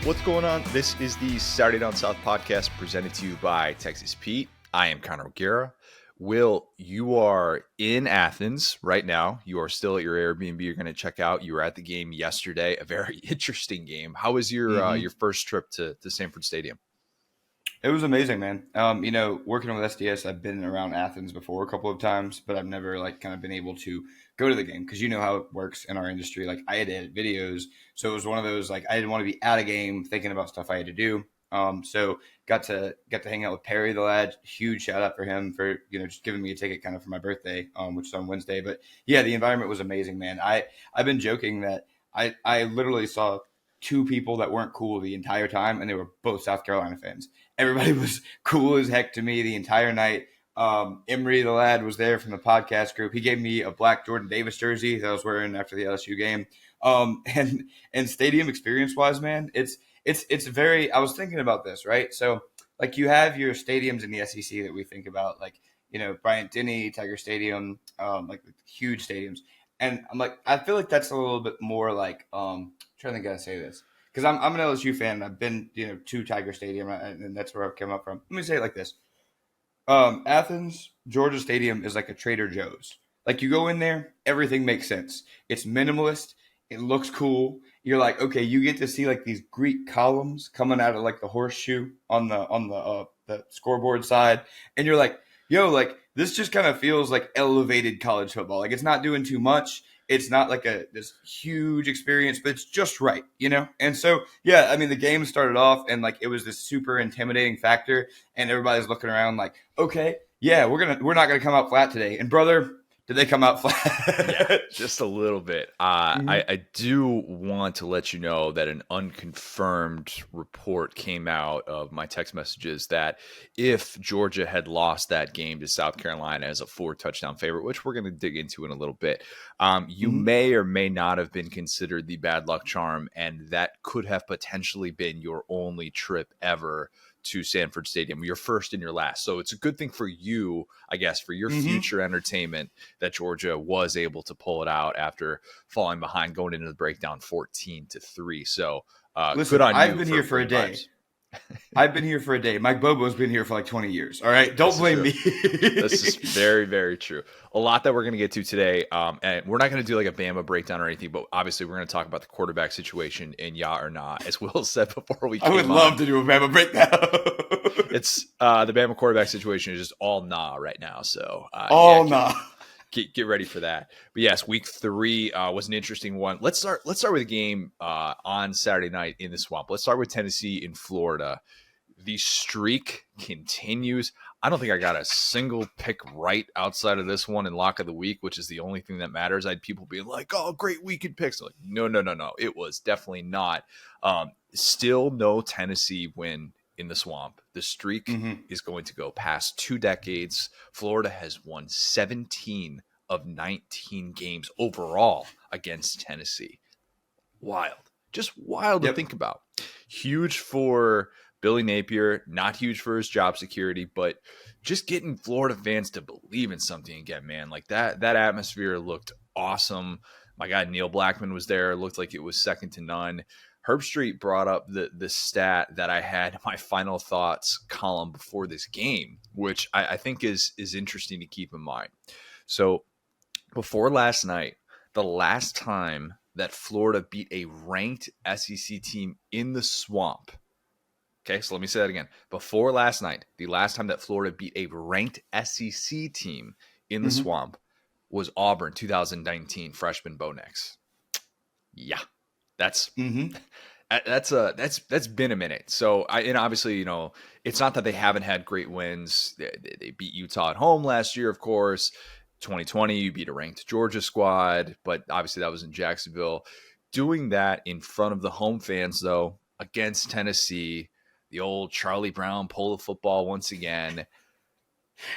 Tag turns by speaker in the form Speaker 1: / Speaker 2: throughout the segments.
Speaker 1: What's going on? This is the Saturday Down South podcast presented to you by Texas Pete. I am Connor O'Gara. Will, you are in Athens right now. You are still at your Airbnb. You're going to check out. You were at the game yesterday, a very interesting game. How was your first trip to Sanford Stadium?
Speaker 2: It was amazing, man. Working with SDS, I've been around Athens before a couple of times, but I've never been able to go to the game because you know how it works in our industry. Like I had to edit videos, so it was one of those I didn't want to be at a game thinking about stuff I had to do. So got to hang out with Perry the lad. Huge shout out for him for just giving me a ticket kind of for my birthday, which is on Wednesday. But yeah, the environment was amazing, man. I've been joking that I literally saw two people that weren't cool the entire time, and they were both South Carolina fans. Everybody was cool as heck to me the entire night. Emery the lad was there from the podcast group. He gave me a black Jordan Davis jersey that I was wearing after the LSU game. And stadium experience wise, man, it's very. I was thinking about this, right? So you have your stadiums in the SEC that we think about, Bryant-Denny, Tiger Stadium, huge stadiums. And I'm I feel like that's a little bit more trying to think how to say this. Because I'm an LSU fan. I've been, to Tiger Stadium, and that's where I've come up from. Let me say it like this. Athens, Georgia Stadium is like a Trader Joe's. You go in there, everything makes sense. It's minimalist. It looks cool. You're okay, you get to see these Greek columns coming out of the horseshoe on the scoreboard side. And you're yo, this just kind of feels like elevated college football. It's not doing too much. It's not this huge experience, but it's just right, And so, yeah, I mean, the game started off and it was this super intimidating factor, and everybody's looking around okay, yeah, we're not gonna come out flat today. And brother, did they come out flat?
Speaker 1: Yeah, just a little bit. I do want to let you know that an unconfirmed report came out of my text messages that if Georgia had lost that game to South Carolina as a 4-touchdown favorite, which we're going to dig into in a little bit, you may or may not have been considered the bad luck charm, and that could have potentially been your only trip ever to Sanford Stadium, your first and your last. So it's a good thing for you, I guess, for your future entertainment that Georgia was able to pull it out after falling behind going into the breakdown 14-3. So
Speaker 2: listen,
Speaker 1: good on you.
Speaker 2: I've been here for a day. I've been here for a day. Mike Bobo's been here for 20 years. All right. Don't blame me.
Speaker 1: This is very, very true. A lot that we're going to get to today. And we're not going to do a Bama breakdown or anything, but obviously we're going to talk about the quarterback situation in yeah or nah, as Will said before we came on.
Speaker 2: I would love to do a Bama breakdown.
Speaker 1: It's the Bama quarterback situation is just all nah right now. So
Speaker 2: nah.
Speaker 1: Get ready for that. But yes, week 3 was an interesting one. Let's start with a game on Saturday night in the Swamp. Let's start with Tennessee in Florida. The streak continues. I don't think I got a single pick right outside of this one in Lock of the Week, which is the only thing that matters. I had people being oh, great weekend picks. No. It was definitely not. Still no Tennessee win in the Swamp. The streak is going to go past 2 decades. Florida has won 17 of 19 games overall against Tennessee. Wild. Just wild to think about. Huge for Billy Napier, not huge for his job security, but just getting Florida fans to believe in something again, man. That atmosphere looked awesome. My guy Neil Blackman was there. It looked like it was second to none. Herb Street brought up the stat that I had in my final thoughts column before this game, which I think is interesting to keep in mind. So before last night, the last time that Florida beat a ranked SEC team in the Swamp. Okay, so let me say that again. Before last night, the last time that Florida beat a ranked SEC team in the Swamp was Auburn 2019 freshman Bo Nix. Yeah. That's been a minute. So and obviously, it's not that they haven't had great wins. They beat Utah at home last year, of course. 2020, you beat a ranked Georgia squad, but obviously that was in Jacksonville. Doing that in front of the home fans, though, against Tennessee, the old Charlie Brown pull of football once again.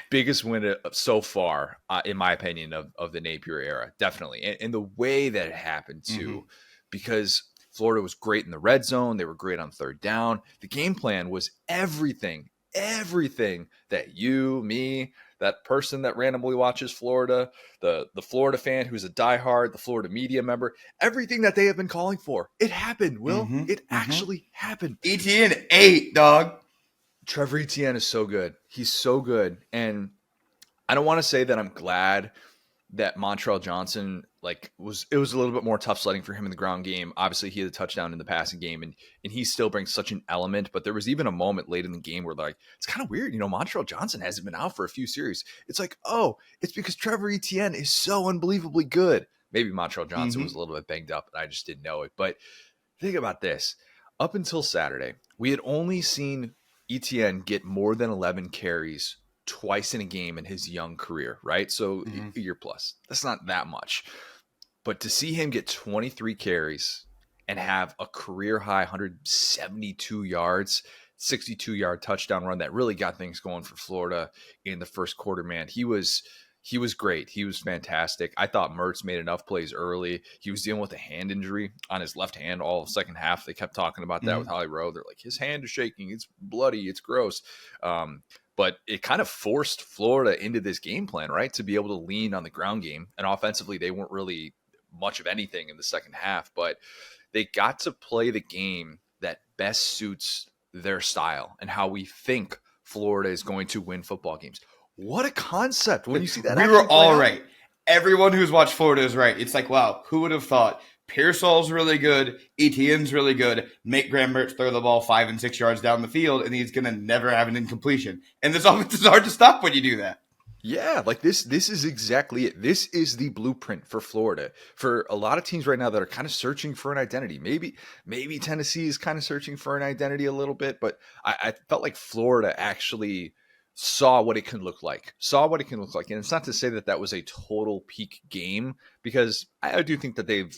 Speaker 1: Biggest win so far, in my opinion, of the Napier era, definitely. And the way that it happened, too, because Florida was great in the red zone. They were great on third down. The game plan was everything that you, me, that person that randomly watches Florida, the Florida fan who's a diehard, the Florida media member, everything that they have been calling for. It happened, Will. It actually happened.
Speaker 2: ETN 8, dog.
Speaker 1: Trevor Etienne is so good. He's so good. And I don't want to say that I'm glad that Montrell Johnson it was a little bit more tough sledding for him in the ground game. Obviously, he had a touchdown in the passing game, and he still brings such an element. But there was even a moment late in the game where it's kind of weird. Montrell Johnson hasn't been out for a few series. It's like, oh, it's because Trevor Etienne is so unbelievably good. Maybe Montrell Johnson was a little bit banged up, and I just didn't know it. But think about this. Up until Saturday, we had only seen Etienne get more than 11 carries twice in a game in his young career, right? So a year plus. That's not that much. But to see him get 23 carries and have a career high 172 yards, 62-yard touchdown run that really got things going for Florida in the first quarter, man, he was great. He was fantastic. I thought Mertz made enough plays early. He was dealing with a hand injury on his left hand all second half. They kept talking about that with Holly Rowe. They're like, his hand is shaking. It's bloody. It's gross. But it kind of forced Florida into this game plan, right, to be able to lean on the ground game. And offensively, they weren't really much of anything in the second half. But they got to play the game that best suits their style and how we think Florida is going to win football games. What a concept. When you see that,
Speaker 2: we were all right. Everyone who's watched Florida is right. It's like, wow, who would have thought Pearsall's really good, Etienne's really good, make Graham Mertz throw the ball 5 and 6 yards down the field, and he's going to never have an incompletion. And this offense is hard to stop when you do that.
Speaker 1: Yeah, this is exactly it. This is the blueprint for Florida. For a lot of teams right now that are kind of searching for an identity. Maybe Tennessee is kind of searching for an identity a little bit, but I felt like Florida actually saw what it can look like. And it's not to say that was a total peak game, because I do think that they've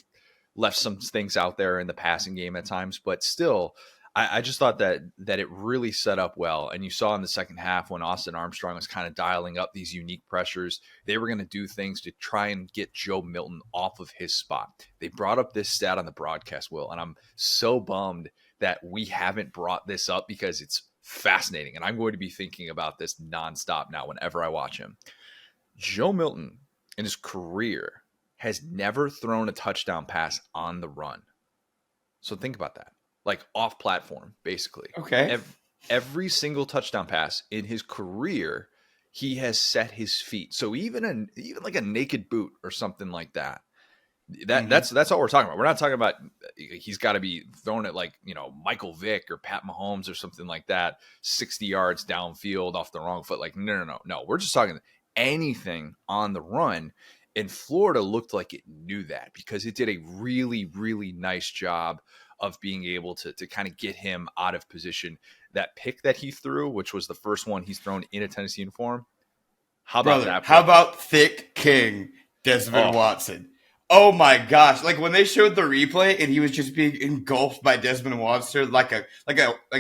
Speaker 1: left some things out there in the passing game at times, but still, I just thought that it really set up well. And you saw in the second half when Austin Armstrong was kind of dialing up these unique pressures, they were going to do things to try and get Joe Milton off of his spot. They brought up this stat on the broadcast, Will, and I'm so bummed that we haven't brought this up because it's fascinating. And I'm going to be thinking about this nonstop now whenever I watch him. Joe Milton in his career has never thrown a touchdown pass on the run. So think about that. Like off platform, basically.
Speaker 2: Okay.
Speaker 1: Every single touchdown pass in his career, he has set his feet. So even like a naked boot or something like that. That's all we're talking about. We're not talking about he's got to be thrown at Michael Vick or Pat Mahomes or something like that, 60 yards downfield off the wrong foot. Like no. We're just talking anything on the run. And Florida looked like it knew that because it did a really, really nice job of being able to kind of get him out of position. That pick that he threw, which was the first one he's thrown in a Tennessee uniform. How about that?
Speaker 2: How about thick king Desmond Watson? Oh my gosh! Like when they showed the replay and he was just being engulfed by Desmond Watson like a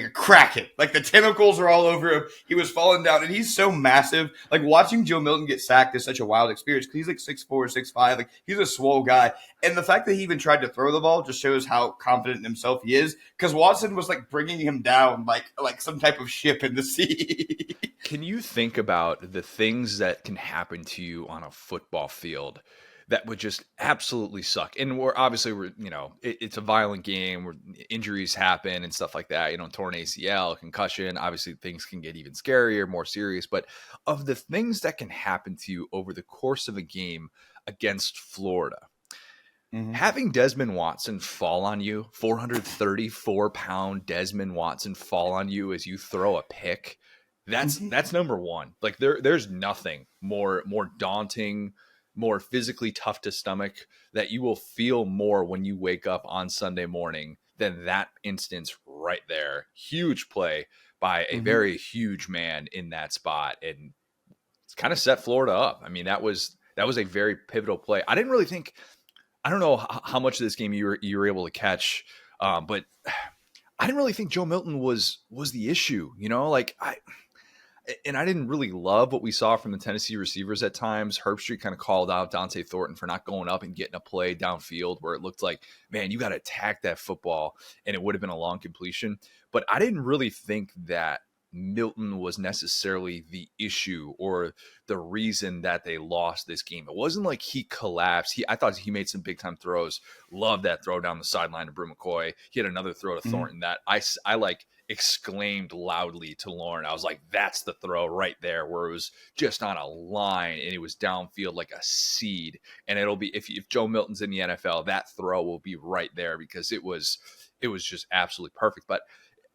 Speaker 2: kraken. Like the tentacles are all over him. He was falling down, and he's so massive. Like watching Joe Milton get sacked is such a wild experience because he's like 6'4", 6'5". Like he's a swole guy, and the fact that he even tried to throw the ball just shows how confident in himself he is. Because Watson was like bringing him down like some type of ship in the sea.
Speaker 1: Can you think about the things that can happen to you on a football field that would just absolutely suck? And it's a violent game where injuries happen and stuff like that, torn ACL, concussion, obviously things can get even scarier, more serious. But of the things that can happen to you over the course of a game against Florida, having Desmond Watson fall on you, 434-pound Desmond Watson fall on you as you throw a pick, that's number one. Like there's nothing more daunting, more physically tough to stomach that you will feel more when you wake up on Sunday morning than that instance right there. Huge play by a very huge man in that spot. And it's kind of set Florida up. I mean, that was a very pivotal play. I didn't really think, I don't know how much of this game you were able to catch, but I didn't really think Joe Milton was the issue, I didn't really love what we saw from the Tennessee receivers at times. Herbstreit kind of called out Dante Thornton for not going up and getting a play downfield where it looked like, man, you got to attack that football, and it would have been a long completion. But I didn't really think that Milton was necessarily the issue or the reason that they lost this game. It wasn't like he collapsed. I thought he made some big time throws. Loved that throw down the sideline to Brew McCoy. He had another throw to Thornton that I like exclaimed loudly to Lauren. I was like, that's the throw right there, where it was just on a line and it was downfield like a seed. And it'll be, if Joe Milton's in the NFL, that throw will be right there because it was just absolutely perfect. But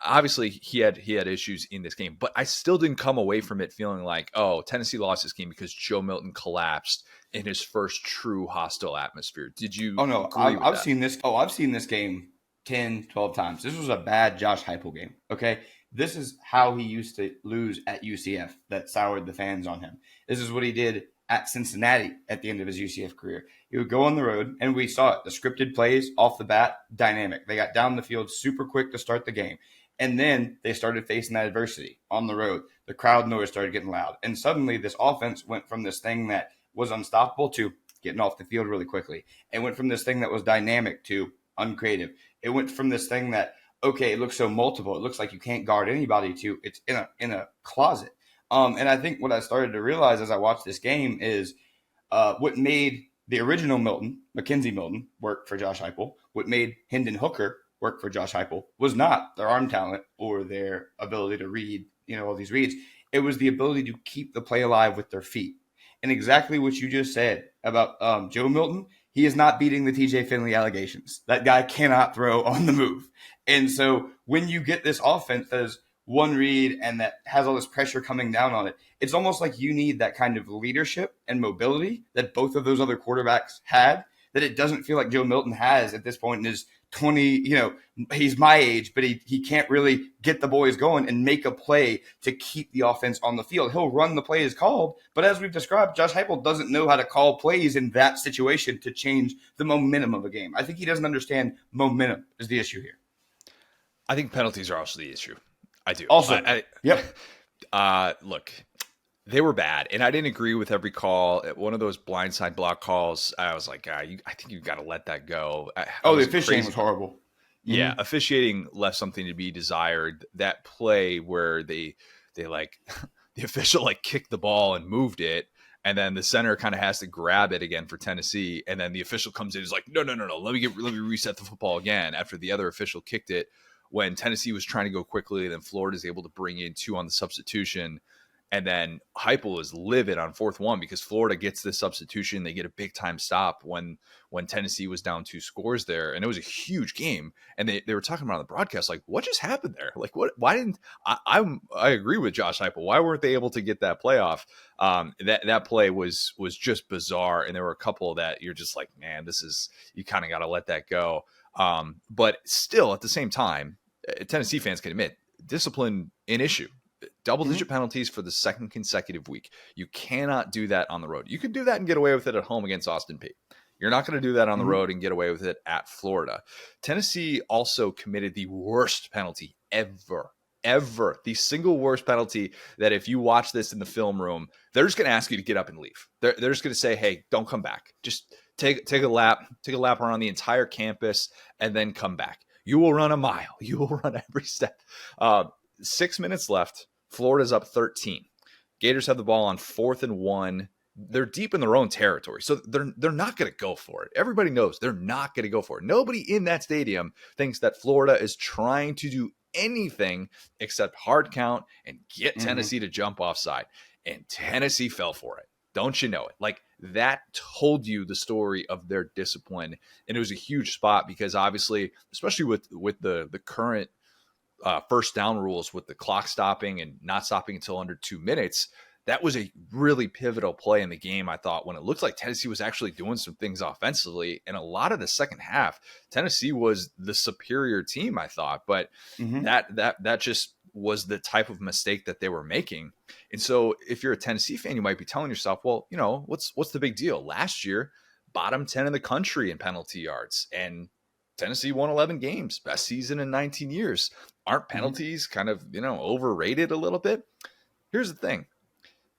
Speaker 1: obviously he had issues in this game, but I still didn't come away from it feeling like, oh, Tennessee lost this game because Joe Milton collapsed in his first true hostile atmosphere. Did you?
Speaker 2: Oh no, I've seen this. Oh, I've seen this game 10, 12 times. This was a bad Josh Heupel game. Okay. This is how he used to lose at UCF that soured the fans on him. This is what he did at Cincinnati at the end of his UCF career. He would go on the road, and we saw it. The scripted plays off the bat, dynamic. They got down the field super quick to start the game. And then they started facing that adversity on the road. The crowd noise started getting loud. And suddenly this offense went from this thing that was unstoppable to getting off the field really quickly. It went from this thing that was dynamic to uncreative. It went from this thing that, okay, it looks so multiple. It looks like you can't guard anybody to it's in a closet. And I think what I started to realize as I watched this game is what made the original Milton, Mackenzie Milton, work for Josh Heupel, what made Hendon Hooker work for Josh Heupel was not their arm talent or their ability to read, all these reads. It was the ability to keep the play alive with their feet. And exactly what you just said about Joe Milton, he is not beating the TJ Finley allegations. That guy cannot throw on the move. And so when you get this offense that is one read and that has all this pressure coming down on it, it's almost like you need that kind of leadership and mobility that both of those other quarterbacks had, that it doesn't feel like Joe Milton has at this point in his 20, he's my age, but he can't really get the boys going and make a play to keep the offense on the field. He'll run the play as called, but as we've described, Josh Heupel doesn't know how to call plays in that situation to change the momentum of a game. I think he doesn't understand momentum is the issue here.
Speaker 1: I think penalties are also the issue. I do.
Speaker 2: Also, yep.
Speaker 1: Look, they were bad, and I didn't agree with every call. One of those blindside block calls, I was like, I think you've got to let that go.
Speaker 2: The officiating was horrible.
Speaker 1: Yeah, officiating left something to be desired. That play where they like the official like kicked the ball and moved it, and then the center kind of has to grab it again for Tennessee, and then the official comes in and is like, no, let me reset the football again after the other official kicked it when Tennessee was trying to go quickly, and then Florida is able to bring in 2 on the substitution. And then Heupel is livid on 4th one because Florida gets this substitution. They get a big time stop when Tennessee was down 2 scores there. And it was a huge game. And they were talking about on the broadcast, like, what just happened there? Like, why didn't I agree with Josh Heupel. Why weren't they able to get that playoff? That play was just bizarre. And there were a couple that you're just like, man, you kind of got to let that go. But still at the same time, Tennessee fans can admit discipline an issue. Double-digit penalties for the second consecutive week. You cannot do that on the road. You can do that and get away with it at home against Austin Peay. You're not going to do that on the road and get away with it at Florida. Tennessee also committed the worst penalty ever. The single worst penalty that if you watch this in the film room, they're just going to ask you to get up and leave. They're just going to say, hey, don't come back. Just take a lap around the entire campus and then come back. You will run a mile. You will run every step. 6 minutes left. Florida's up 13. Gators have the ball on 4th and 1. They're deep in their own territory, so they're not going to go for it. Everybody knows they're not going to go for it. Nobody in that stadium thinks that Florida is trying to do anything except hard count and get Tennessee to jump offside. And Tennessee fell for it. Don't you know it? Like, that told you the story of their discipline. And it was a huge spot because obviously, especially with the current first down rules with the clock stopping and not stopping until under 2 minutes, that was a really pivotal play in the game, I thought, when it looked like Tennessee was actually doing some things offensively. And a lot of the second half, Tennessee was the superior team, I thought. But that just was the type of mistake that they were making. And so if you're a Tennessee fan, you might be telling yourself, well, what's the big deal? Last year, bottom 10 in the country in penalty yards. And Tennessee won 11 games, best season in 19 years. Aren't penalties kind of, overrated a little bit? Here's the thing.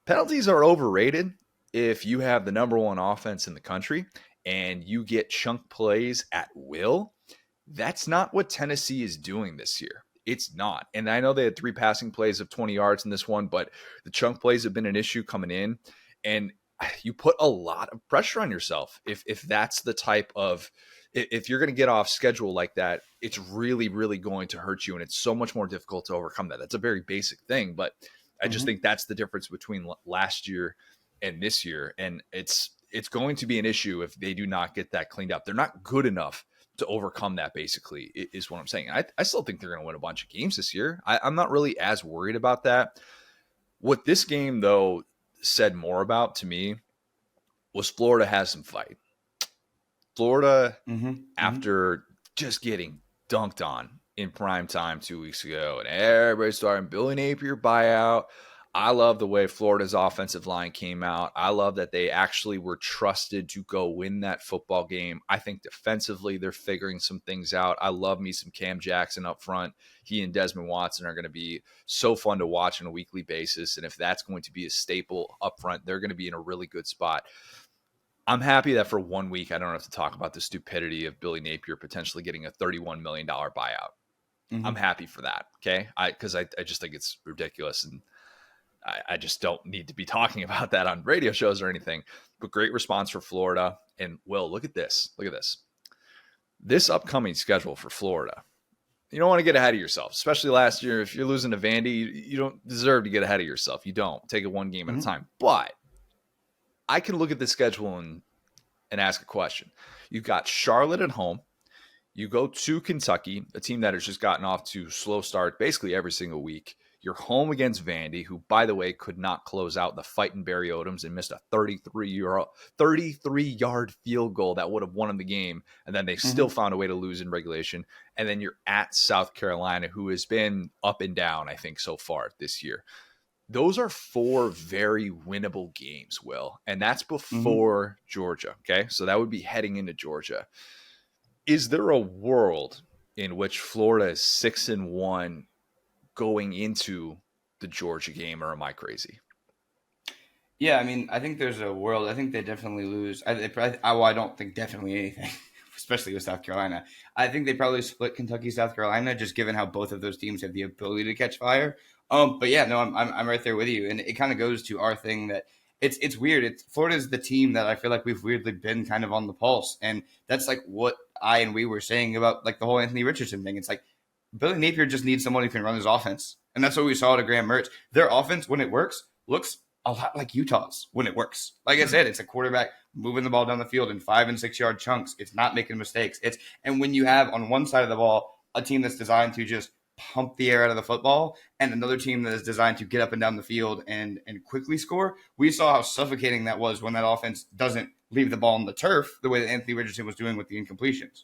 Speaker 1: Penalties are overrated if you have the number 1 offense in the country and you get chunk plays at will. That's not what Tennessee is doing this year. It's not. And I know they had 3 passing plays of 20 yards in this one, but the chunk plays have been an issue coming in. And you put a lot of pressure on yourself if that's the type of if you're going to get off schedule like that. It's really, really going to hurt you, and it's so much more difficult to overcome that. That's a very basic thing, but I just think that's the difference between last year and this year, and it's going to be an issue if they do not get that cleaned up. They're not good enough to overcome that, basically, is what I'm saying. I still think they're going to win a bunch of games this year. I'm not really as worried about that. What this game, though, said more about to me was Florida has some fight. Florida, after just getting dunked on in prime time 2 weeks ago, and everybody starting Billy Napier buyout. I love the way Florida's offensive line came out. I love that they actually were trusted to go win that football game. I think defensively they're figuring some things out. I love me some Cam Jackson up front. He and Desmond Watson are going to be so fun to watch on a weekly basis. And if that's going to be a staple up front, they're going to be in a really good spot. I'm happy that for 1 week, I don't have to talk about the stupidity of Billy Napier potentially getting a $31 million buyout. I'm happy for that. Okay. Because I just think it's ridiculous. And I just don't need to be talking about that on radio shows or anything, but great response for Florida. And Will, look at this. Look at this. This upcoming schedule for Florida. You don't want to get ahead of yourself, especially last year. If you're losing to Vandy, you don't deserve to get ahead of yourself. You don't. Take it one game at a time. But I can look at the schedule and ask a question. You've got Charlotte at home. You go to Kentucky, a team that has just gotten off to slow start basically every single week. You're home against Vandy, who, by the way, could not close out the fighting Barry Odoms and missed a 33-yard field goal that would have won them the game. And then they still found a way to lose in regulation. And then you're at South Carolina, who has been up and down, I think, so far this year. Those are 4 very winnable games, Will. And that's before Georgia. Okay. So that would be heading into Georgia. Is there a world in which Florida is 6-1 going into the Georgia game, or am I crazy?
Speaker 2: Yeah, I mean, I think there's a world. I think they definitely lose. I don't think definitely anything, especially with South Carolina. I think they probably split Kentucky, South Carolina, just given how both of those teams have the ability to catch fire. But yeah, no, I'm right there with you, and it kind of goes to our thing that it's weird. Florida's the team that I feel like we've weirdly been kind of on the pulse, and that's like what we were saying about like the whole Anthony Richardson thing. It's like Billy Napier just needs someone who can run his offense, and that's what we saw to Graham Mertz. Their offense, when it works, looks a lot like Utah's when it works. Like I said, it's a quarterback moving the ball down the field in 5 and 6 yard chunks. It's not making mistakes. And when you have on one side of the ball a team that's designed to just pump the air out of the football and another team that is designed to get up and down the field and quickly score, we saw how suffocating that was when that offense doesn't leave the ball on the turf the way that Anthony Richardson was doing with the incompletions.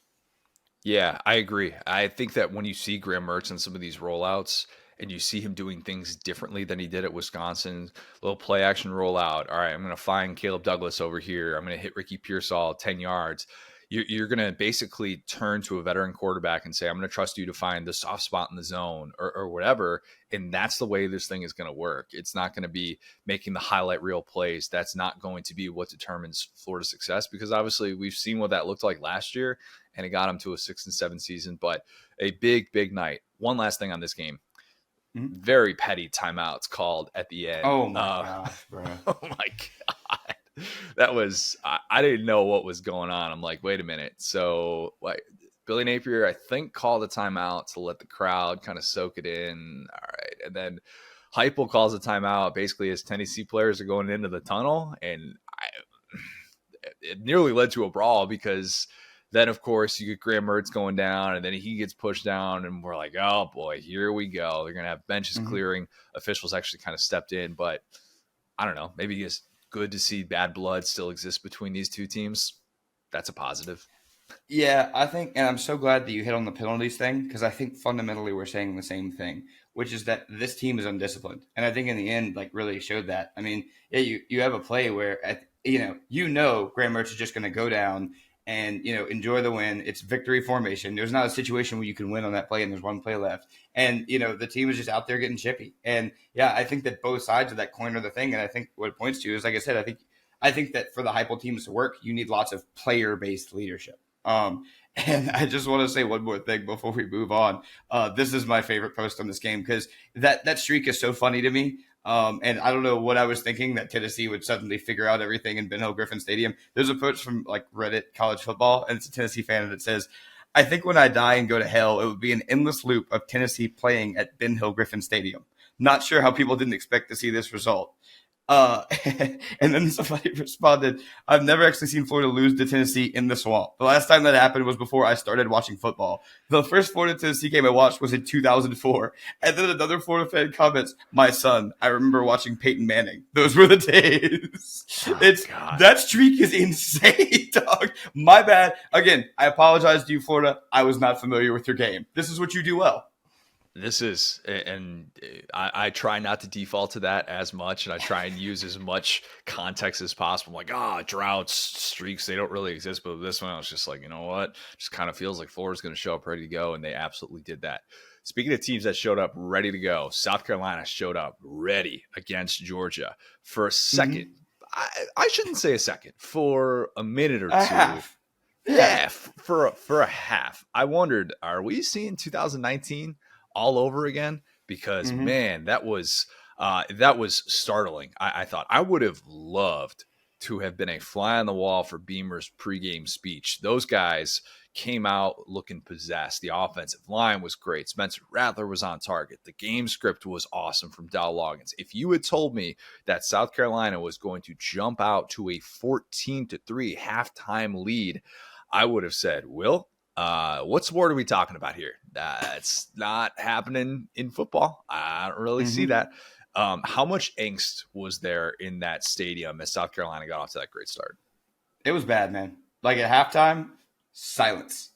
Speaker 1: Yeah, I agree. I think that when you see Graham Mertz on some of these rollouts and you see him doing things differently than he did at Wisconsin, little play action rollout. All right, I'm going to find Caleb Douglas over here. I'm going to hit Ricky Pearsall 10 yards. You're going to basically turn to a veteran quarterback and say, I'm going to trust you to find the soft spot in the zone or whatever. And that's the way this thing is going to work. It's not going to be making the highlight reel plays. That's not going to be what determines Florida's success, because obviously we've seen what that looked like last year and it got them to a 6-7 season, but a big, big night. One last thing on this game. Very petty timeouts called at the end.
Speaker 2: Oh my gosh, bro.
Speaker 1: Oh my God. That was, I didn't know what was going on. I'm like, wait a minute. So Billy Napier, I think, called a timeout to let the crowd kind of soak it in. All right. And then Heupel calls a timeout basically as Tennessee players are going into the tunnel. And it nearly led to a brawl, because then, of course, you get Graham Mertz going down, and then he gets pushed down, and we're like, oh, boy, here we go. They're going to have benches clearing. Officials actually kind of stepped in, but I don't know. Maybe it's good to see bad blood still exist between these two teams. That's a positive.
Speaker 2: Yeah, I think, and I'm so glad that you hit on the penalties thing, because I think fundamentally we're saying the same thing, which is that this team is undisciplined. And I think in the end, like, really showed that. I mean, yeah, you have a play where, Graham Mertz is just going to go down and, enjoy the win. It's victory formation. There's not a situation where you can win on that play and there's one play left. And, the team is just out there getting chippy. And, yeah, I think that both sides of that coin are the thing. And I think what it points to is, like I said, I think that for the Heupel teams to work, you need lots of player-based leadership. And I just want to say one more thing before we move on. This is my favorite post on this game because that streak is so funny to me. And I don't know what I was thinking that Tennessee would suddenly figure out everything in Ben Hill Griffin Stadium. There's a post from like Reddit College Football, and it's a Tennessee fan, and it says, "I think when I die and go to hell, it would be an endless loop of Tennessee playing at Ben Hill Griffin Stadium. Not sure how people didn't expect to see this result." Uh, and then somebody responded, "I've never actually seen Florida lose to Tennessee in the swamp. The last time that happened was before I started watching football. The first Florida Tennessee game I watched was in 2004. And then another Florida fan comments, "My son, I remember watching Peyton Manning. Those were the days."
Speaker 1: God.
Speaker 2: That streak is insane, dog. My bad. Again, I apologize to you, Florida. I was not familiar with your game. This is what you do well.
Speaker 1: This is, and I try not to default to that as much, and I try and use as much context as possible. I'm like, droughts, streaks, they don't really exist. But this one, I was just like, you know what? Just kind of feels like Florida's going to show up ready to go, and they absolutely did that. Speaking of teams that showed up ready to go, South Carolina showed up ready against Georgia for a second. I shouldn't say a second, for a minute or two.
Speaker 2: A half.
Speaker 1: Yeah, for a half. I wondered, are we seeing 2019 all over again? Because man, that was startling. I thought I would have loved to have been a fly on the wall for Beamer's pregame speech. Those guys came out looking possessed. The offensive line was great. Spencer Rattler was on target. The game script was awesome from Dow Loggins. If you had told me that South Carolina was going to jump out to a 14-3 halftime lead, I would have said, Will, what sport are we talking about here? That's not happening in football. I don't really see that. How much angst was there in that stadium as South Carolina got off to that great start?
Speaker 2: It was bad, man. Like at halftime, silence.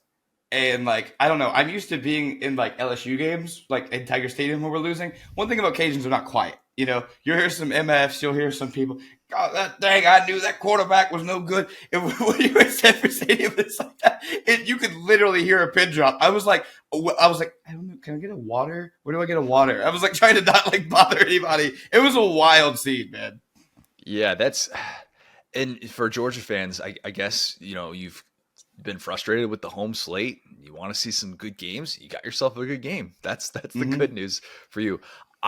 Speaker 2: And like, I don't know. I'm used to being in like LSU games, like in Tiger Stadium when we're losing. One thing about Cajuns, they're not quiet. You know, you'll hear some MFs, you'll hear some people, "God, that dang, I knew that quarterback was no good." When you were at Sanford Stadium, it's like that. You could literally hear a pin drop. I was like, I don't know, can I get a water? Where do I get a water? I was like trying to not like bother anybody. It was a wild scene, man.
Speaker 1: Yeah, and for Georgia fans, I guess, you've been frustrated with the home slate. You want to see some good games. You got yourself a good game. That's the good news for you.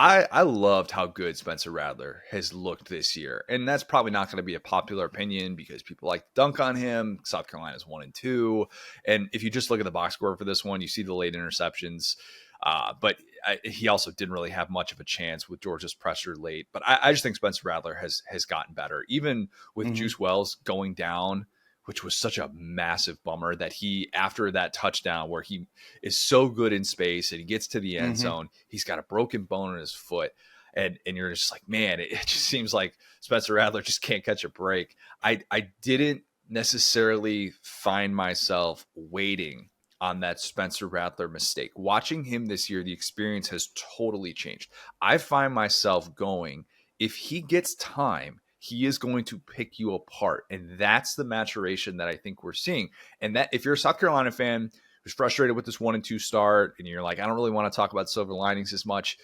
Speaker 1: I loved how good Spencer Rattler has looked this year. And that's probably not going to be a popular opinion because people like to dunk on him. South Carolina's 1-2. And if you just look at the box score for this one, you see the late interceptions. But he also didn't really have much of a chance with Georgia's pressure late. But I just think Spencer Rattler has gotten better. Even with Juice Wells going down, which was such a massive bummer that he, after that touchdown where he is so good in space and he gets to the end zone, he's got a broken bone in his foot. And you're just like, man, it just seems like Spencer Rattler just can't catch a break. I didn't necessarily find myself waiting on that Spencer Rattler mistake. Watching him this year, the experience has totally changed. I find myself going, if he gets time, he is going to pick you apart. And that's the maturation that I think we're seeing. And that if you're a South Carolina fan who's frustrated with this 1-2 start and you're like, I don't really want to talk about silver linings as much,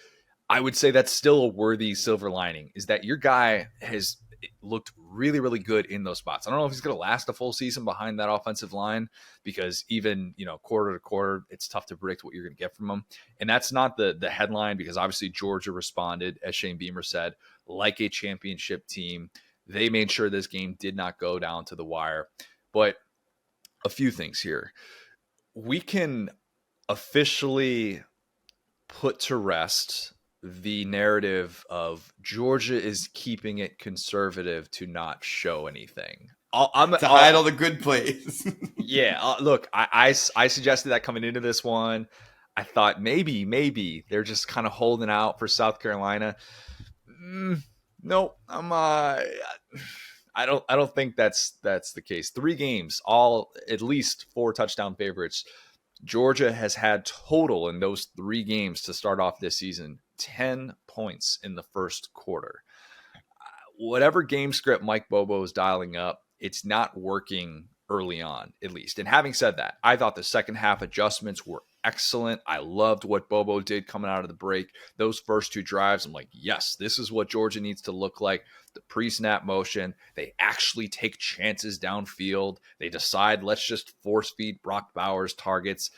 Speaker 1: I would say that's still a worthy silver lining, is that your guy has looked really, really good in those spots. I don't know if he's going to last a full season behind that offensive line because even, quarter to quarter, it's tough to predict what you're going to get from him. And that's not the headline because obviously Georgia responded, as Shane Beamer said, like a championship team. They made sure this game did not go down to the wire. But a few things here. We can officially put to rest the narrative of Georgia is keeping it conservative to not show anything.
Speaker 2: To hide all the good plays.
Speaker 1: Yeah, look, I suggested that coming into this one. I thought maybe they're just kind of holding out for South Carolina. No, I don't think that's the case. 3 games, all at least 4 touchdown favorites. Georgia has had total in those 3 games to start off this season, 10 points in the first quarter. Whatever game script Mike Bobo is dialing up, it's not working early on, at least. And having said that, I thought the second half adjustments were excellent. I loved what Bobo did coming out of the break. Those first 2 drives, I'm like, yes, this is what Georgia needs to look like. The pre-snap motion, they actually take chances downfield. They decide, let's just force feed Brock Bowers targets.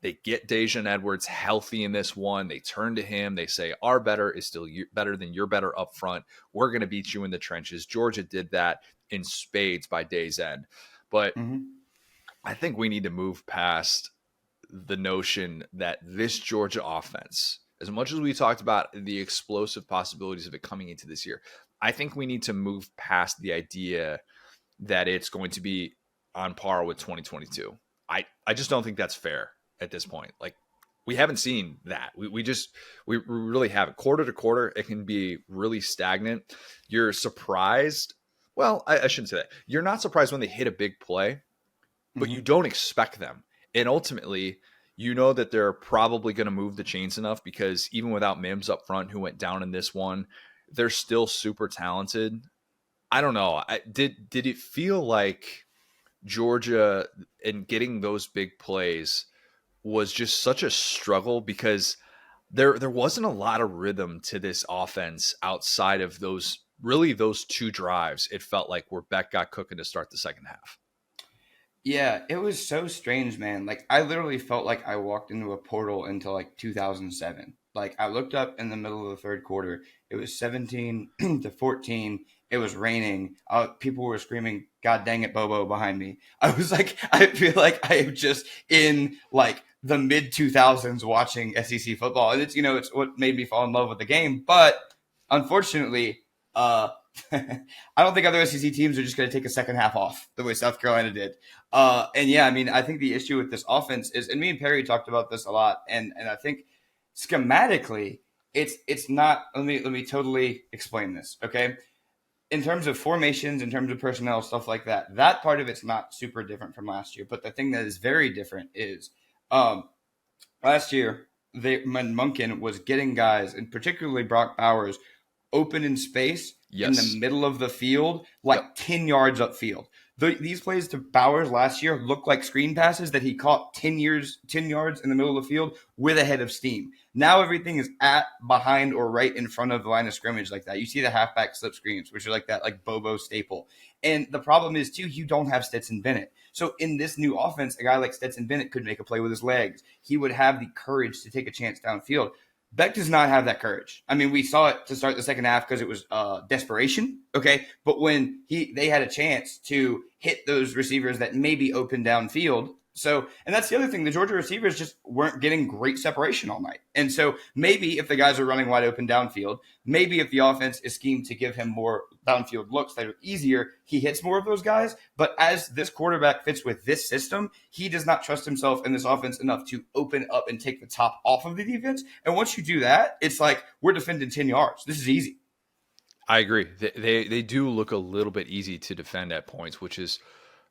Speaker 1: They get Dejan Edwards healthy in this one. They turn to him. They say, our better is still better than your better up front. We're going to beat you in the trenches. Georgia did that in spades by day's end. But I think we need to move past the notion that this Georgia offense, as much as we talked about the explosive possibilities of it coming into this year, I think we need to move past the idea that it's going to be on par with 2022. I just don't think that's fair at this point. Like, we haven't seen that. We really haven't. Quarter to quarter, it can be really stagnant. You're surprised. Well, I shouldn't say that. You're not surprised when they hit a big play, but you don't expect them. And ultimately, you know that they're probably going to move the chains enough, because even without Mims up front, who went down in this one, they're still super talented. I don't know. Did it feel like Georgia, in getting those big plays, was just such a struggle? Because there wasn't a lot of rhythm to this offense outside of those 2 drives. It felt like where Beck got cooking to start the second half.
Speaker 2: Yeah, it was so strange, man. Like, I literally felt like I walked into a portal into like 2007. Like, I looked up in the middle of the third quarter. It was 17 to 14. It was raining. People were screaming, "God dang it, Bobo," behind me. I was like, I feel like I am just in like the mid 2000s watching SEC football. And it's, it's what made me fall in love with the game. But unfortunately, I don't think other SEC teams are just going to take a second half off the way South Carolina did. And yeah, I mean, I think the issue with this offense is, and me and Perry talked about this a lot, and I think schematically, it's not. Let me totally explain this, okay? In terms of formations, in terms of personnel, stuff like that, that part of it's not super different from last year. But the thing that is very different is last year, Munkin was getting guys, and particularly Brock Bowers, open in space in the middle of the field, like 10 yards upfield. These plays to Bowers last year looked like screen passes that he caught 10 yards in the middle of the field with a head of steam. Now everything is at, behind, or right in front of the line of scrimmage like that. You see the halfback slip screens, which are like that, like Bobo staple. And the problem is, too, you don't have Stetson Bennett. So in this new offense, a guy like Stetson Bennett could make a play with his legs. He would have the courage to take a chance downfield. Beck does not have that courage. I mean, we saw it to start the second half because it was desperation, okay? But when they had a chance to hit those receivers that maybe opened downfield. So, and that's the other thing. The Georgia receivers just weren't getting great separation all night. And so maybe if the guys are running wide open downfield, maybe if the offense is schemed to give him more downfield looks that are easier, he hits more of those guys. But as this quarterback fits with this system, he does not trust himself in this offense enough to open up and take the top off of the defense. And once you do that, it's like, we're defending 10 yards. This is easy.
Speaker 1: I agree. They do look a little bit easy to defend at points, which is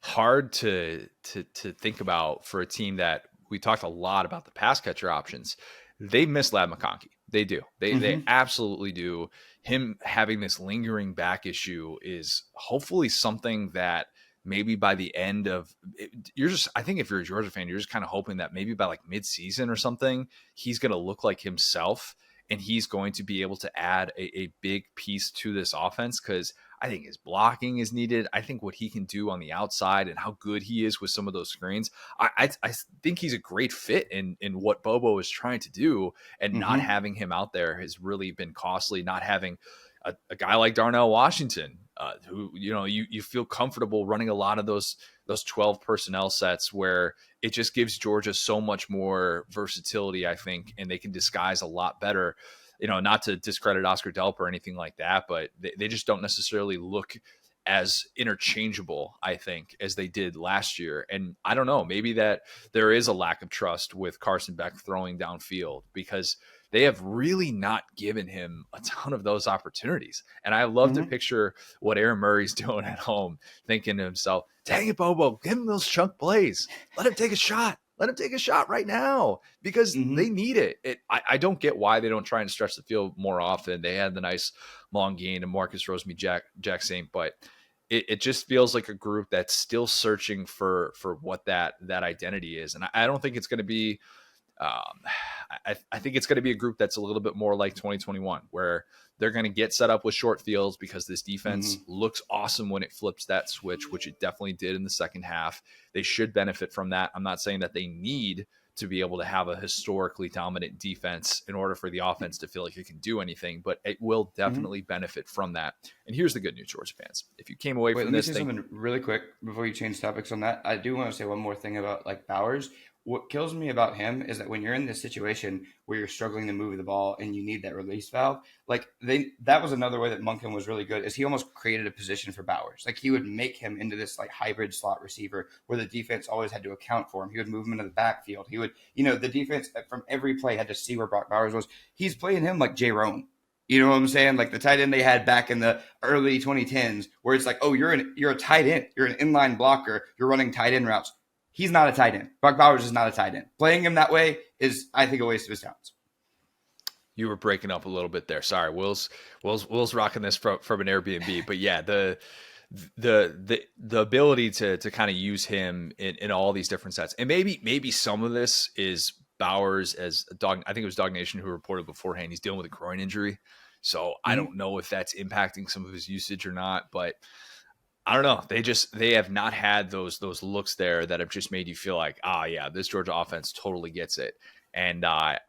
Speaker 1: hard to think about for a team that, we talked a lot about the pass catcher options. They miss Ladd McConkey. They do. They absolutely do. Him having this lingering back issue is hopefully something that maybe by the end of it, I think if you're a Georgia fan, you're just kind of hoping that maybe by like mid-season or something, he's going to look like himself and he's going to be able to add a big piece to this offense, because I think his blocking is needed. I think what he can do on the outside and how good he is with some of those screens, I think he's a great fit in what Bobo is trying to do, and not having him out there has really been costly. Not having a guy like Darnell Washington, who, you feel comfortable running a lot of those 12 personnel sets where it just gives Georgia so much more versatility, I think, and they can disguise a lot better. Not to discredit Oscar Delp or anything like that, but they just don't necessarily look as interchangeable, I think, as they did last year. And I don't know, maybe that there is a lack of trust with Carson Beck throwing downfield, because they have really not given him a ton of those opportunities. And I love to picture what Aaron Murray's doing at home, thinking to himself, dang it, Bobo, give him those chunk plays. Let him take a shot. Let him take a shot right now, because they need it. I don't get why they don't try and stretch the field more often. They had the nice long gain to Marcus Rosemy Jack Saint, but it just feels like a group that's still searching for what that identity is. And I don't think it's going to be, I think it's going to be a group that's a little bit more like 2021, where they're going to get set up with short fields because this defense looks awesome when it flips that switch, which it definitely did in the second half. They should benefit from that. I'm not saying that they need to be able to have a historically dominant defense in order for the offense to feel like it can do anything, but it will definitely benefit from that. And here's the good news, Georgia fans. If you came away from this,
Speaker 2: let me say something really quick before you change topics on that. I do want to say one more thing about like Bowers. What kills me about him is that when you're in this situation where you're struggling to move the ball and you need that release valve, like that was another way that Monken was really good, is he almost created a position for Bowers. Like he would make him into this like hybrid slot receiver where the defense always had to account for him. He would move him into the backfield. He would, the defense from every play had to see where Brock Bowers was. He's playing him like Jerome. You know what I'm saying? Like the tight end they had back in the early 2010s, where it's like, oh, you're a tight end. You're an inline blocker. You're running tight end routes. He's not a tight end. Brock Bowers is not a tight end. Playing him that way is, I think, a waste of his talents.
Speaker 1: You were breaking up a little bit there. Sorry, Will's rocking this from an Airbnb, but yeah, the ability to kind of use him in all these different sets, and maybe some of this is Bowers as a dog. I think it was Dog Nation who reported beforehand he's dealing with a groin injury, so I don't know if that's impacting some of his usage or not, but I don't know. They have not had those looks there that have just made you feel like, yeah, this Georgia offense totally gets it. And I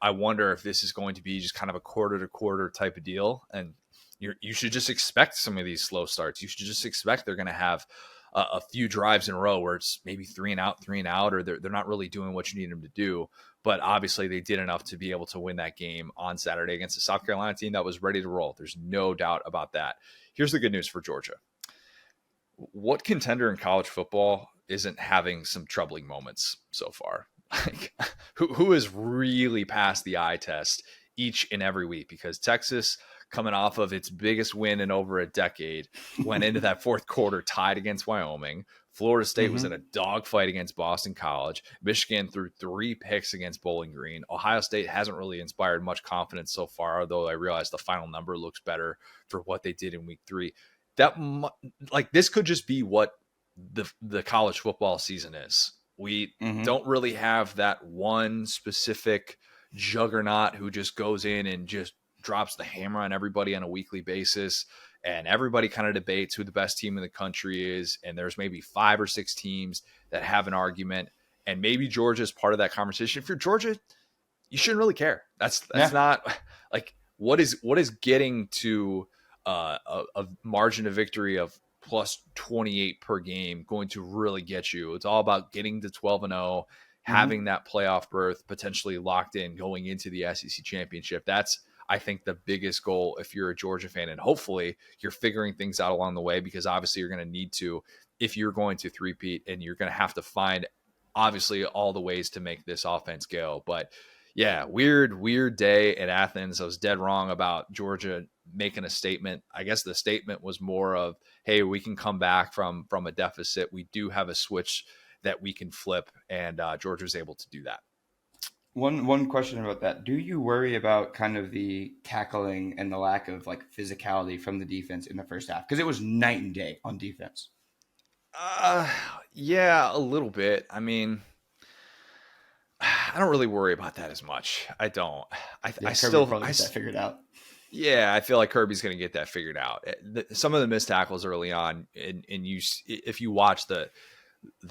Speaker 1: wonder if this is going to be just kind of a quarter to quarter type of deal. And you should just expect some of these slow starts. You should just expect they're going to have a few drives in a row where it's maybe 3 and out, or they're not really doing what you need them to do. But obviously they did enough to be able to win that game on Saturday against the South Carolina team that was ready to roll. There's no doubt about that. Here's the good news for Georgia. What contender in college football isn't having some troubling moments so far? Like, who has really passed the eye test each and every week? Because Texas, coming off of its biggest win in over a decade, went into that fourth quarter tied against Wyoming. Florida State was in a dogfight against Boston College. Michigan threw 3 picks against Bowling Green. Ohio State hasn't really inspired much confidence so far, although I realize the final number looks better for what they did in week 3. This could just be what the college football season is. We don't really have that one specific juggernaut who just goes in and just drops the hammer on everybody on a weekly basis, and everybody kind of debates who the best team in the country is, and there's maybe 5 or 6 teams that have an argument, and maybe Georgia is part of that conversation. If you're Georgia, you shouldn't really care. That's not like what is getting to a margin of victory of plus 28 per game going to really get you. It's all about getting to 12-0, having that playoff berth potentially locked in going into the SEC championship. That's, I think, the biggest goal if you're a Georgia fan, and hopefully you're figuring things out along the way, because obviously you're going to need to if you're going to three-peat, and you're going to have to find obviously all the ways to make this offense go. But yeah, weird day at Athens. I was dead wrong about Georgia making a statement. I guess the statement was more of, hey, we can come back from a deficit. We do have a switch that we can flip, and Georgia was able to do that.
Speaker 2: One question about that. Do you worry about kind of the tackling and the lack of like physicality from the defense in the first half? Because it was night and day on defense.
Speaker 1: Yeah, a little bit. I mean, I don't really worry about that as much. I don't. I still
Speaker 2: probably get that figured out.
Speaker 1: Yeah, I feel like Kirby's going to get that figured out. Some of the missed tackles early on, and if you watch the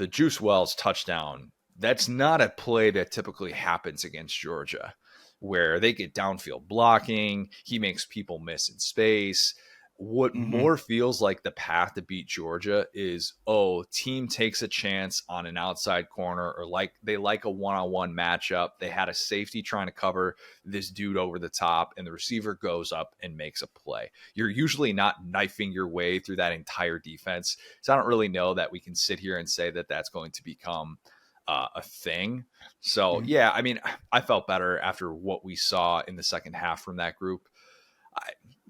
Speaker 1: Juice Wells touchdown, that's not a play that typically happens against Georgia, where they get downfield blocking. He makes people miss in space. What more feels like the path to beat Georgia is, team takes a chance on an outside corner, or they like a one-on-one matchup. They had a safety trying to cover this dude over the top, and the receiver goes up and makes a play. You're usually not knifing your way through that entire defense. So I don't really know that we can sit here and say that that's going to become a thing. So yeah, I mean, I felt better after what we saw in the second half from that group.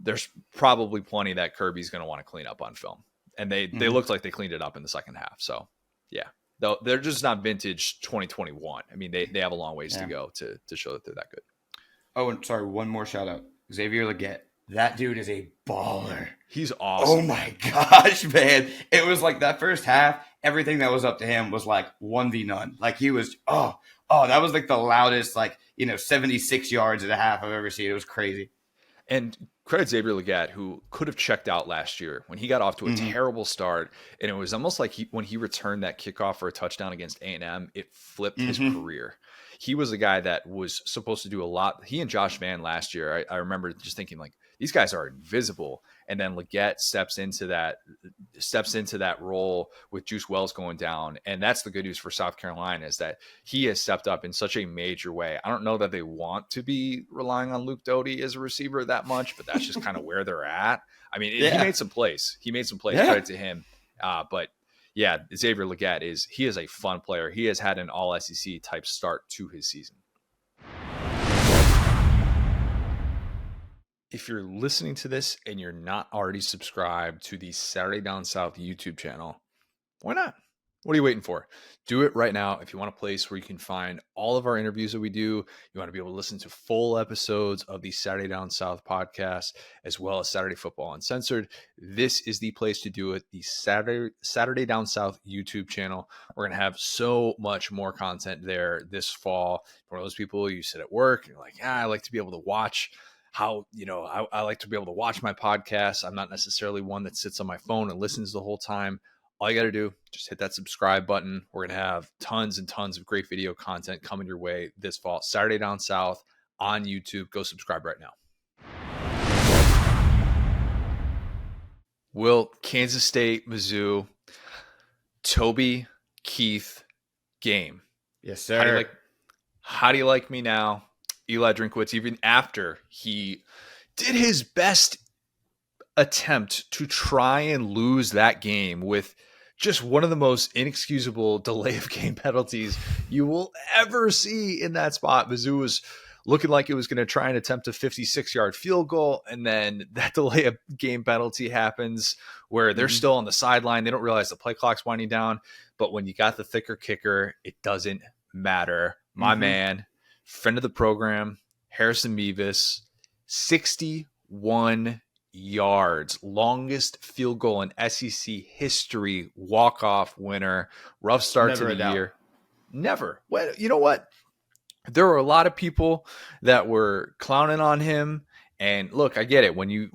Speaker 1: There's probably plenty that Kirby's going to want to clean up on film, and they looked like they cleaned it up in the second half. So yeah, though they're just not vintage 2021. I mean, they have a long ways to go to show that they're that good.
Speaker 2: Oh, and sorry, one more shout out. Xavier Legette that dude is a baller.
Speaker 1: He's awesome.
Speaker 2: Oh my gosh, man. It was like that first half, everything that was up to him was like 1v none. Like he was, that was like the loudest, 76 yards at a half I've ever seen. It was crazy.
Speaker 1: And credit Xavier Legette, who could have checked out last year when he got off to a terrible start. And it was almost like when he returned that kickoff for a touchdown against A&M, it flipped his career. He was a guy that was supposed to do a lot. He and Josh Vann last year, I remember just thinking like, these guys are invisible. And then Legette steps into that role with Juice Wells going down. And that's the good news for South Carolina, is that he has stepped up in such a major way. I don't know that they want to be relying on Luke Doty as a receiver that much, but that's just kind of where they're at. I mean, he made some plays. Credit to him. But yeah, Xavier Legette is a fun player. He has had an all SEC type start to his season. If you're listening to this and you're not already subscribed to the Saturday Down South YouTube channel, why not? What are you waiting for? Do it right now. If you want a place where you can find all of our interviews that we do, you want to be able to listen to full episodes of the Saturday Down South podcast, as well as Saturday Football Uncensored, this is the place to do it. The Saturday Down South YouTube channel. We're going to have so much more content there this fall. For those people, you sit at work, and you're like, I like to be able to watch I like to be able to watch my podcast. I'm not necessarily one that sits on my phone and listens the whole time. All you got to do, just hit that subscribe button. We're going to have tons and tons of great video content coming your way this fall. Saturday Down South on YouTube. Go subscribe right now. Will, Kansas State, Mizzou, Toby Keith game.
Speaker 2: Yes, sir.
Speaker 1: How do you like me now? Eli Drinkwitz, even after he did his best attempt to try and lose that game with just one of the most inexcusable delay of game penalties you will ever see in that spot. Mizzou was looking like it was going to try and attempt a 56-yard field goal, and then that delay of game penalty happens where they're still on the sideline. They don't realize the play clock's winding down, but when you got the thicker kicker, it doesn't matter. My man, friend of the program, Harrison Mevis, 61 yards, longest field goal in SEC history, walk-off winner, rough start to the year. Never. Well, you know what? There were a lot of people that were clowning on him. And look, I get it. When you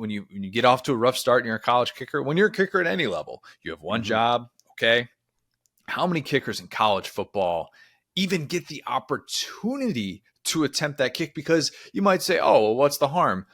Speaker 1: get off to a rough start and you're a college kicker, when you're a kicker at any level, you have one job, okay? How many kickers in college football even get the opportunity to attempt that kick? Because you might say, oh, well, what's the harm?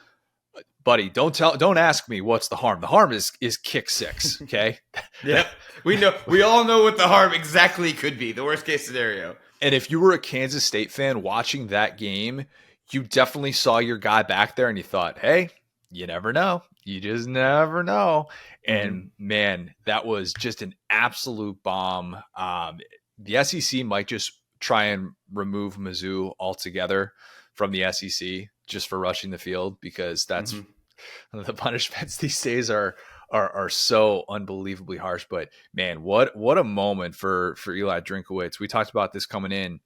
Speaker 1: Buddy, don't ask me what's the harm. The harm is kick six, okay?
Speaker 2: Yeah. We all know what the harm exactly could be, the worst case scenario.
Speaker 1: And if you were a Kansas State fan watching that game, you definitely saw your guy back there and you thought, hey, you never know. You just never know. And man, that was just an absolute bomb. The SEC might just try and remove Mizzou altogether from the SEC just for rushing the field, because that's the punishments these days are so unbelievably harsh. But man, what a moment for Eli Drinkwitz. We talked about this coming in.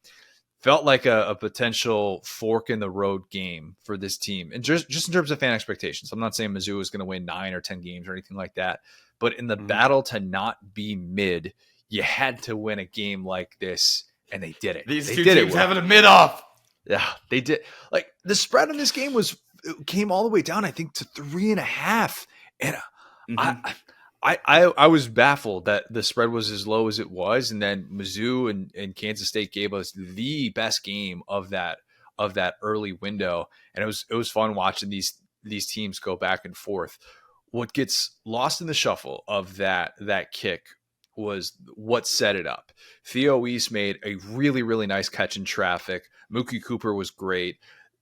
Speaker 1: Felt like a potential fork in the road game for this team. And just in terms of fan expectations, I'm not saying Mizzou is going to win 9 or 10 games or anything like that. But in the battle to not be mid, you had to win a game like this. And they did it.
Speaker 2: These two teams having a mid-off.
Speaker 1: Yeah, they did. Like, the spread in this game came all the way down, I think, to 3.5. And I was baffled that the spread was as low as it was. And then Mizzou and Kansas State gave us the best game of that early window. And it was fun watching these teams go back and forth. What gets lost in the shuffle of that kick was what set it up. Theo East made a really, really nice catch in traffic. Mookie Cooper was great.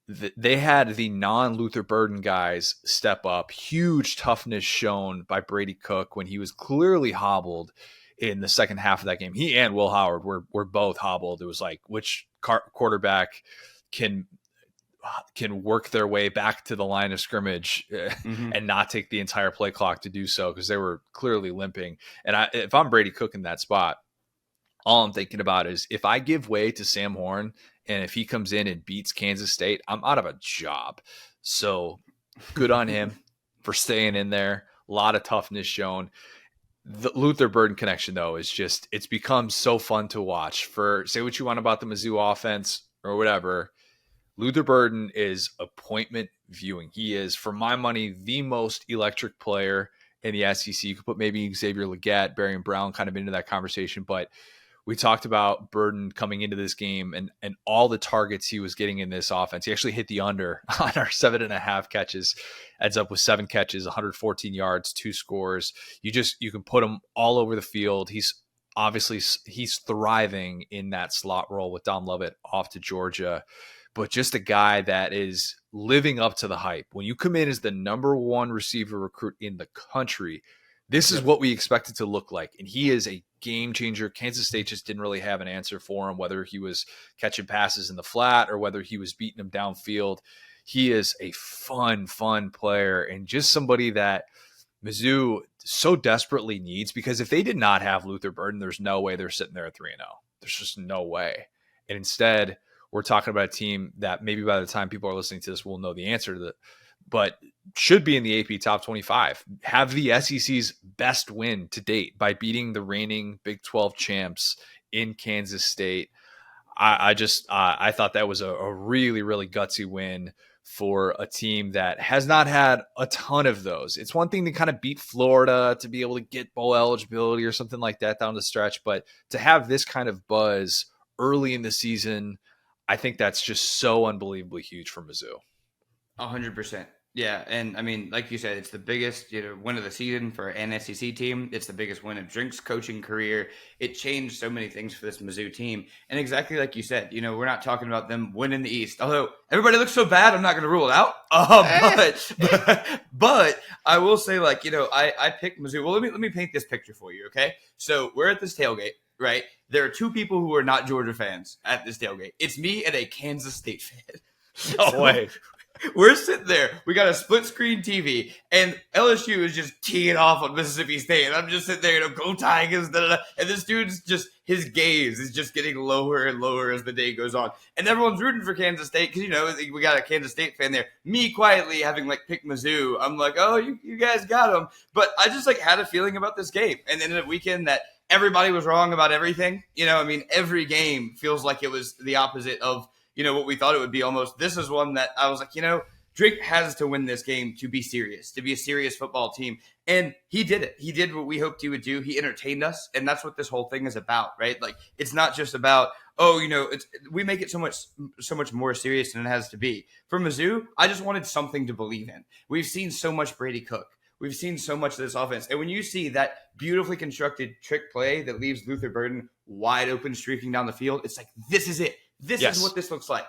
Speaker 1: They had the non-Luther Burden guys step up. Huge toughness shown by Brady Cook when he was clearly hobbled in the second half of that game. He and Will Howard were both hobbled. It was like, which quarterback can work their way back to the line of scrimmage and not take the entire play clock to do so, because they were clearly limping. And if I'm Brady Cook in that spot, all I'm thinking about is, if I give way to Sam Horn and if he comes in and beats Kansas State, I'm out of a job. So good on him. for staying in there. A lot of toughness shown. The Luther Burden connection, though, is just, it's become so fun to watch. For say what you want about the Mizzou offense or whatever, Luther Burden is appointment viewing. He is, for my money, the most electric player in the SEC. You could put maybe Xavier Legette, Barry and Brown kind of into that conversation, but we talked about Burden coming into this game and all the targets he was getting in this offense. He actually hit the under on our 7.5 catches, ends up with 7 catches, 114 yards, 2 scores. You can put him all over the field. He's thriving in that slot role with Don Lovett off to Georgia, but just a guy that is living up to the hype. When you come in as the number 1 receiver recruit in the country, this is what we expected to look like. And he is a game changer. Kansas State just didn't really have an answer for him, whether he was catching passes in the flat or whether he was beating them downfield. He is a fun player and just somebody that Mizzou so desperately needs, because if they did not have Luther Burden, there's no way they're sitting there at 3-0. There's just no way. And instead, we're talking about a team that maybe by the time people are listening to this will know the answer to that, but should be in the AP top 25, have the SEC's best win to date by beating the reigning Big 12 champs in Kansas State. I thought that was a really, really gutsy win for a team that has not had a ton of those. It's one thing to kind of beat Florida to be able to get bowl eligibility or something like that down the stretch, but to have this kind of buzz early in the season, I think that's just so unbelievably huge for Mizzou.
Speaker 2: 100%. Yeah, and I mean, like you said, it's the biggest win of the season for an SEC team. It's the biggest win of Drink's coaching career. It changed so many things for this Mizzou team. And exactly like you said, we're not talking about them winning the East. Although everybody looks so bad, I'm not going to rule it out. But I will say, I picked Mizzou. Well, let me paint this picture for you, okay? So we're at this tailgate, right? There are 2 people who are not Georgia fans at this tailgate. It's me and a Kansas State fan.
Speaker 1: No way.
Speaker 2: We're sitting there. We got a split screen TV, and LSU is just teeing off on Mississippi State. And I'm just sitting there, go Tigers, and this dude's just, his gaze is just getting lower and lower as the day goes on. And everyone's rooting for Kansas State because, we got a Kansas State fan there. Me quietly having picked Mizzou. I'm like, oh, you guys got them. But I just had a feeling about this game. And then a weekend that everybody was wrong about everything. Every game feels like it was the opposite of what we thought it would be almost. This is one that I was like, Drake has to win this game to be serious, to be a serious football team. And he did it. He did what we hoped he would do. He entertained us. And that's what this whole thing is about, right? It's not just about, we make it so much more serious than it has to be. For Mizzou, I just wanted something to believe in. We've seen so much Brady Cook. We've seen so much of this offense. And when you see that beautifully constructed trick play that leaves Luther Burden wide open, streaking down the field, it's like, this is it. This is what this looks like.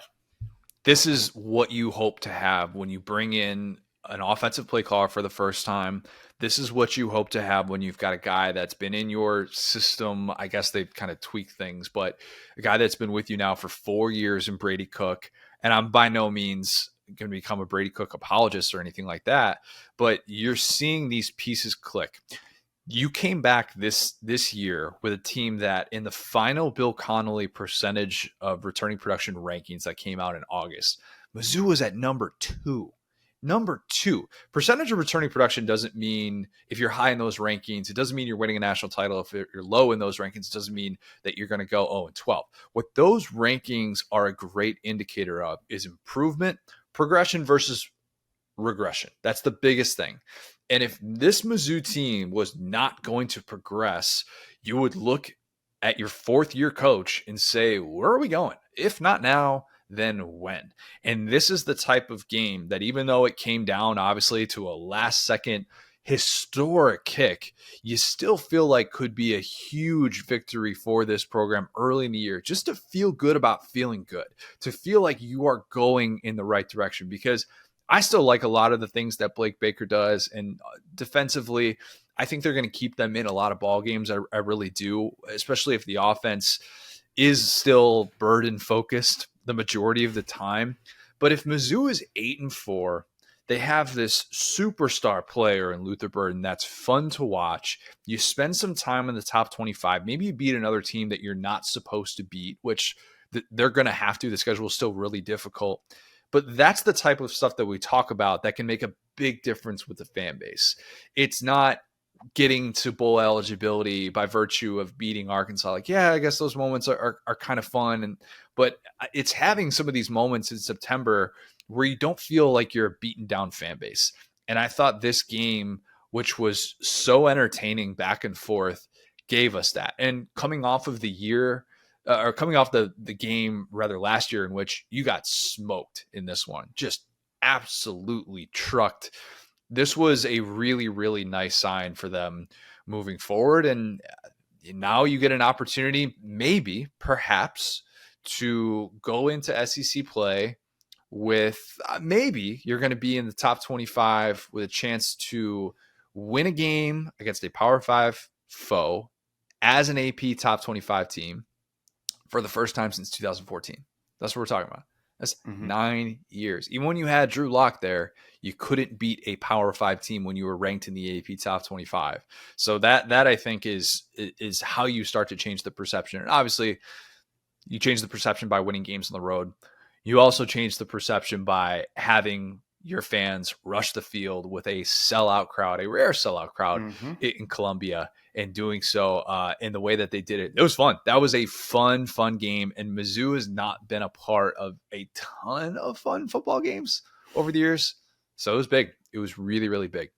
Speaker 1: This is what you hope to have when you bring in an offensive play caller for the first time. This is what you hope to have when you've got a guy that's been in your system. I guess they've kind of tweaked things, but a guy that's been with you now for 4 years in Brady Cook. And I'm by no means going to become a Brady Cook apologist or anything like that, but you're seeing these pieces click. You came back this year with a team that in the final Bill Connolly percentage of returning production rankings that came out in August, Mizzou was at number 2. Number 2. Percentage of returning production doesn't mean if you're high in those rankings, it doesn't mean you're winning a national title. If you're low in those rankings, it doesn't mean that you're going to go 0-12. What those rankings are a great indicator of is improvement, progression versus regression. That's the biggest thing. And if this Mizzou team was not going to progress, you would look at your 4th-year coach and say, where are we going? If not now, then when? And this is the type of game that even though it came down, obviously, to a last-second historic kick, you still feel like could be a huge victory for this program early in the year, just to feel good about feeling good, to feel like you are going in the right direction. Because I still like a lot of the things that Blake Baker does, and defensively, I think they're going to keep them in a lot of ball games. I really do, especially if the offense is still burden focused the majority of the time. But if Mizzou is 8-4, they have this superstar player in Luther Burden that's fun to watch. You spend some time in the top 25. Maybe you beat another team that you're not supposed to beat, which they're going to have to. The schedule is still really difficult. But that's the type of stuff that we talk about that can make a big difference with the fan base. It's not getting to bowl eligibility by virtue of beating Arkansas. Like, yeah, I guess those moments are kind of fun. But it's having some of these moments in September where you don't feel like you're a beaten down fan base. And I thought this game, which was so entertaining back and forth, gave us that. And coming off of the year, or coming off the game rather last year in which you got smoked in this one, just absolutely trucked. This was a really, really nice sign for them moving forward. And now you get an opportunity, maybe, perhaps, to go into SEC play with maybe you're going to be in the top 25 with a chance to win a game against a Power 5 foe as an AP top 25 team for the first time since 2014. That's what we're talking about. That's 9 years. Even when you had Drew Lock there, you couldn't beat a Power 5 team when you were ranked in the AP top 25. So that I think is how you start to change the perception. And obviously, you change the perception by winning games on the road. You also change the perception by having your fans rush the field with a sellout crowd, a rare sellout crowd in Columbia, and doing so in the way that they did it. It was fun. That was a fun game. And Mizzou has not been a part of a ton of fun football games over the years. So it was big. It was really, really big.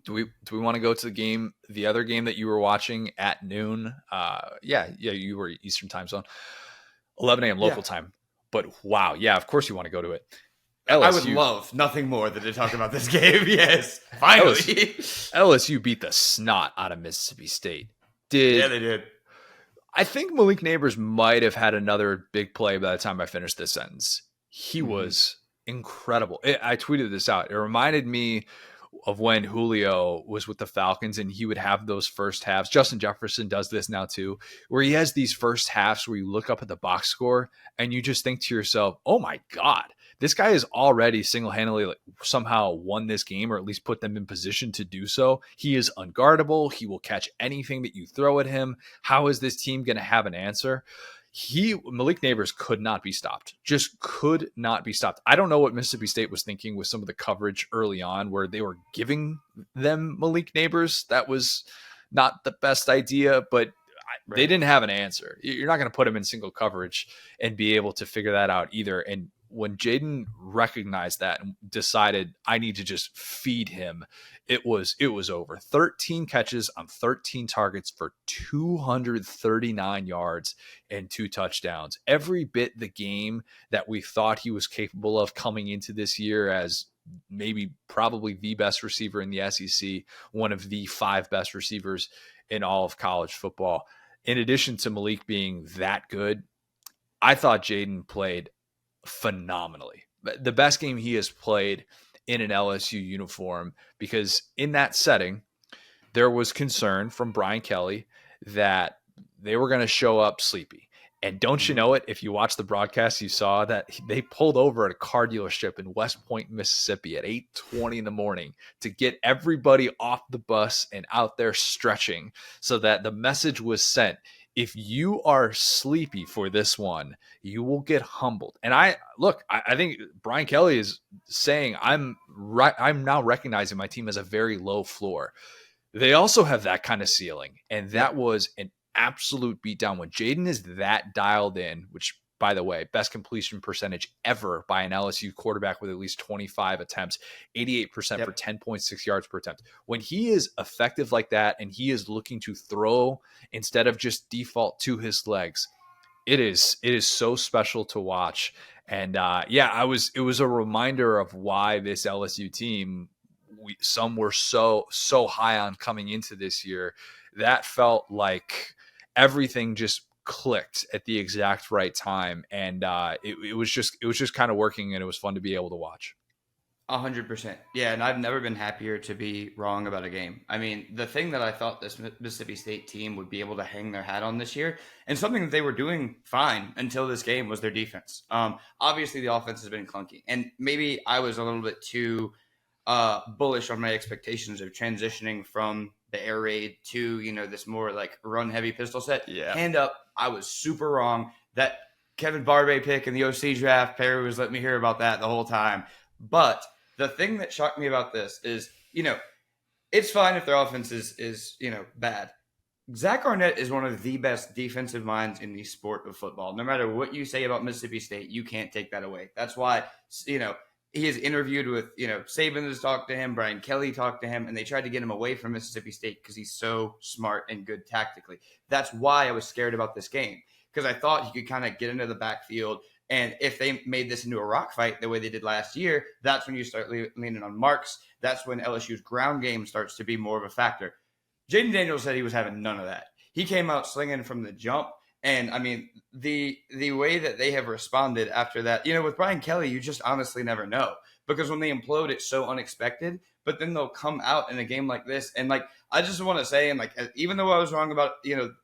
Speaker 1: Do we want to go to the other game that you were watching at noon? Yeah, you were Eastern time zone, 11 a.m. local time. But wow, yeah, of course you want to go to it.
Speaker 2: LSU. I would love nothing more than to talk about this game. Yes, finally.
Speaker 1: LSU beat the snot out of Mississippi State.
Speaker 2: Yeah, they did.
Speaker 1: I think Malik Neighbors might have had another big play by the time I finished this sentence. He was incredible. I tweeted this out. It reminded me of when Julio was with the Falcons and he would have those first halves. Justin Jefferson does this now too, where he has these first halves where you look up at the box score and you just think to yourself, oh my God, this guy has already single-handedly somehow won this game, or at least put them in position to do so. He is unguardable. He will catch anything that you throw at him. How is this team going to have an answer? Malik Neighbors could not be stopped. Just could not be stopped. I don't know what Mississippi State was thinking with some of the coverage early on where they were giving them Malik Neighbors. That was not the best idea, but they didn't have an answer. You're not going to put him in single coverage and be able to figure that out either. And when Jaden recognized that and decided I need to just feed him, it was over. 13 catches on 13 targets for 239 yards and 2 touchdowns. Every bit the game that we thought he was capable of coming into this year as probably the best receiver in the SEC, one of the 5 best receivers in all of college football. In addition to Malik being that good, I thought Jaden played phenomenally. The best game he has played in an LSU uniform, because in that setting, there was concern from Brian Kelly that they were going to show up sleepy. And don't you know it, if you watch the broadcast, you saw that they pulled over at a car dealership in West Point, Mississippi at 8:20 in the morning to get everybody off the bus and out there stretching so that the message was sent. If you are sleepy for this one, you will get humbled. And I think Brian Kelly is saying I'm now recognizing my team as a very low floor. They also have that kind of ceiling. And that was an absolute beatdown when Jaden is that dialed in, which, by the way, best completion percentage ever by an LSU quarterback with at least 25 attempts, 88% for 10.6 yards per attempt. When he is effective like that and he is looking to throw instead of just default to his legs, it is so special to watch. And it was a reminder of why this LSU team, some were so high on coming into this year. That felt like everything just clicked at the exact right time, and it was just kind of working, and it was fun to be able to watch.
Speaker 2: 100%. Yeah, and I've never been happier to be wrong about a game. I mean, the thing that I thought this Mississippi State team would be able to hang their hat on this year, and something that they were doing fine until this game, was their defense. Obviously, the offense has been clunky, and maybe I was a little bit too bullish on my expectations of transitioning from the air raid to, this more like run heavy pistol set.
Speaker 1: Yeah.
Speaker 2: Hand up, I was super wrong. That Kevin Barbay pick in the OC draft. Perry was letting me hear about that the whole time. But the thing that shocked me about this is, it's fine if their offense is bad. Zach Arnett is one of the best defensive minds in the sport of football. No matter what you say about Mississippi State, you can't take that away. That's why, he is interviewed with, Saban has talked to him, Brian Kelly talked to him, and they tried to get him away from Mississippi State because he's so smart and good tactically. That's why I was scared about this game, because I thought he could kind of get into the backfield. And if they made this into a rock fight the way they did last year, that's when you start leaning on marks. That's when LSU's ground game starts to be more of a factor. Jaden Daniels said he was having none of that. He came out slinging from the jump. And, I mean, the way that they have responded after that, with Brian Kelly, you just honestly never know. Because when they implode, it's so unexpected. But then they'll come out in a game like this. And, I just want to say, and, even though I was wrong about,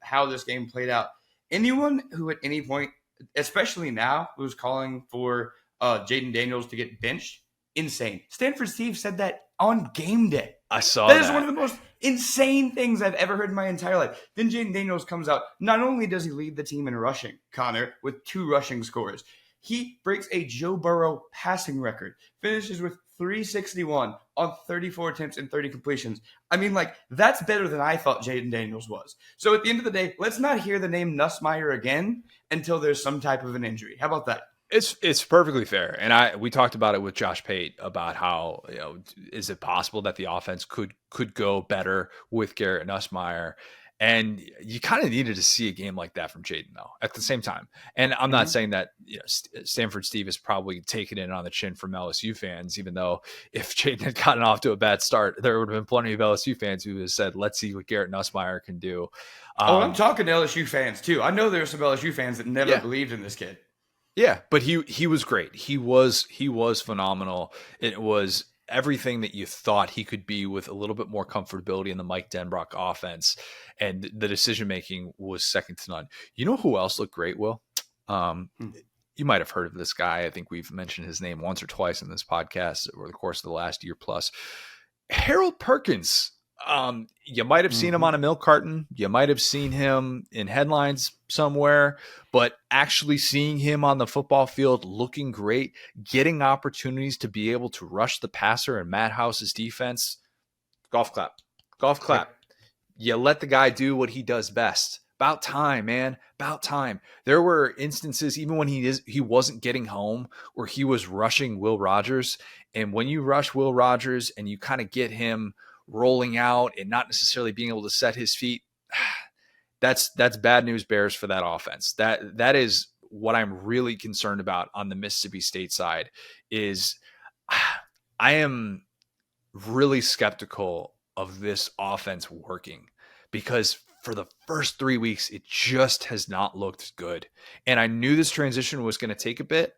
Speaker 2: how this game played out, anyone who at any point, especially now, who's calling for Jaden Daniels to get benched, insane. Stanford Steve said that on game day.
Speaker 1: I saw that.
Speaker 2: That is one of the most insane things I've ever heard in my entire life. Then Jaden Daniels comes out. Not only does he lead the team in rushing, Connor, with 2 rushing scores, he breaks a Joe Burrow passing record, finishes with 361 on 34 attempts and 30 completions. I mean, that's better than I thought Jaden Daniels was. So at the end of the day, let's not hear the name Nussmeier again until there's some type of an injury. How about that?
Speaker 1: It's perfectly fair. And we talked about it with Josh Pate about how, is it possible that the offense could go better with Garrett Nussmeier? And you kind of needed to see a game like that from Jaden, though, at the same time. And I'm not saying that Stanford Steve is probably taking it on the chin from LSU fans, even though if Jaden had gotten off to a bad start, there would have been plenty of LSU fans who have said, let's see what Garrett Nussmeier can do.
Speaker 2: I'm talking to LSU fans, too. I know there's some LSU fans that never believed in this kid.
Speaker 1: Yeah, but he was great. He was phenomenal. It was everything that you thought he could be with a little bit more comfortability in the Mike Denbrock offense, and the decision making was second to none. You know who else looked great, Will? You might have heard of this guy. I think we've mentioned his name once or twice in this podcast over the course of the last year plus. Harold Perkins. You might have seen him on a milk carton. You might have seen him in headlines somewhere, but actually seeing him on the football field looking great, getting opportunities to be able to rush the passer in Matt House's defense. Golf clap. You let the guy do what he does best. About time, man. About time. There were instances, even when he wasn't getting home, where he was rushing Will Rogers. And when you rush Will Rogers and you kind of get him rolling out and not necessarily being able to set his feet, that's bad news bears for that offense. That is what I'm really concerned about on the Mississippi State side. Is I am really skeptical of this offense working, because for the first 3 weeks it just has not looked good. And I knew this transition was going to take a bit.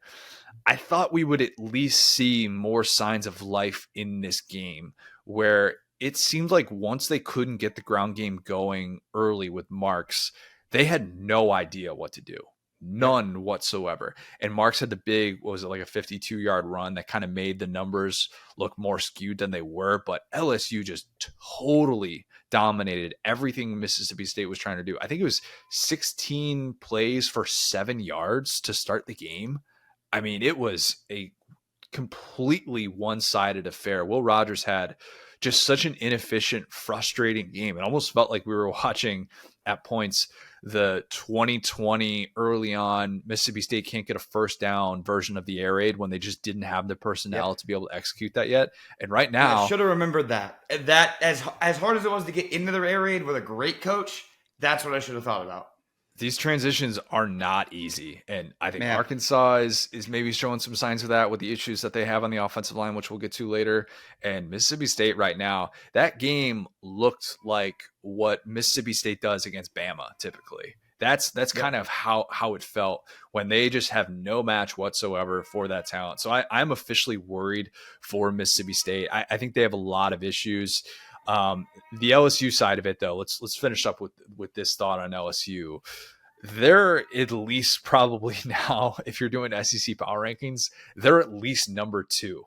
Speaker 1: I thought we would at least see more signs of life in this game, where it seemed like once they couldn't get the ground game going early with Marks, they had no idea what to do. None whatsoever. And Marks had the big, what was it, like a 52-yard run that kind of made the numbers look more skewed than they were. But LSU just totally dominated everything Mississippi State was trying to do. I think it was 16 plays for 7 yards to start the game. I mean, it was a completely one-sided affair. Will Rogers had just such an inefficient, frustrating game. It almost felt like we were watching at points the 2020 early on Mississippi State can't get a first down version of the air raid, when they just didn't have the personnel to be able to execute that yet. And right now,
Speaker 2: I should have remembered that. That as hard as it was to get into the air raid with a great coach, that's what I should have thought about.
Speaker 1: These transitions are not easy. And I think Arkansas is maybe showing some signs of that with the issues that they have on the offensive line, which we'll get to later. And Mississippi State right now, that game looked like what Mississippi State does against Bama typically. That's kind of how it felt when they just have no match whatsoever for that talent. So I'm officially worried for Mississippi State. I think they have a lot of issues. The LSU side of it, though, let's finish up with this thought on LSU. They're at least probably now, if you're doing SEC power rankings, they're at least number 2.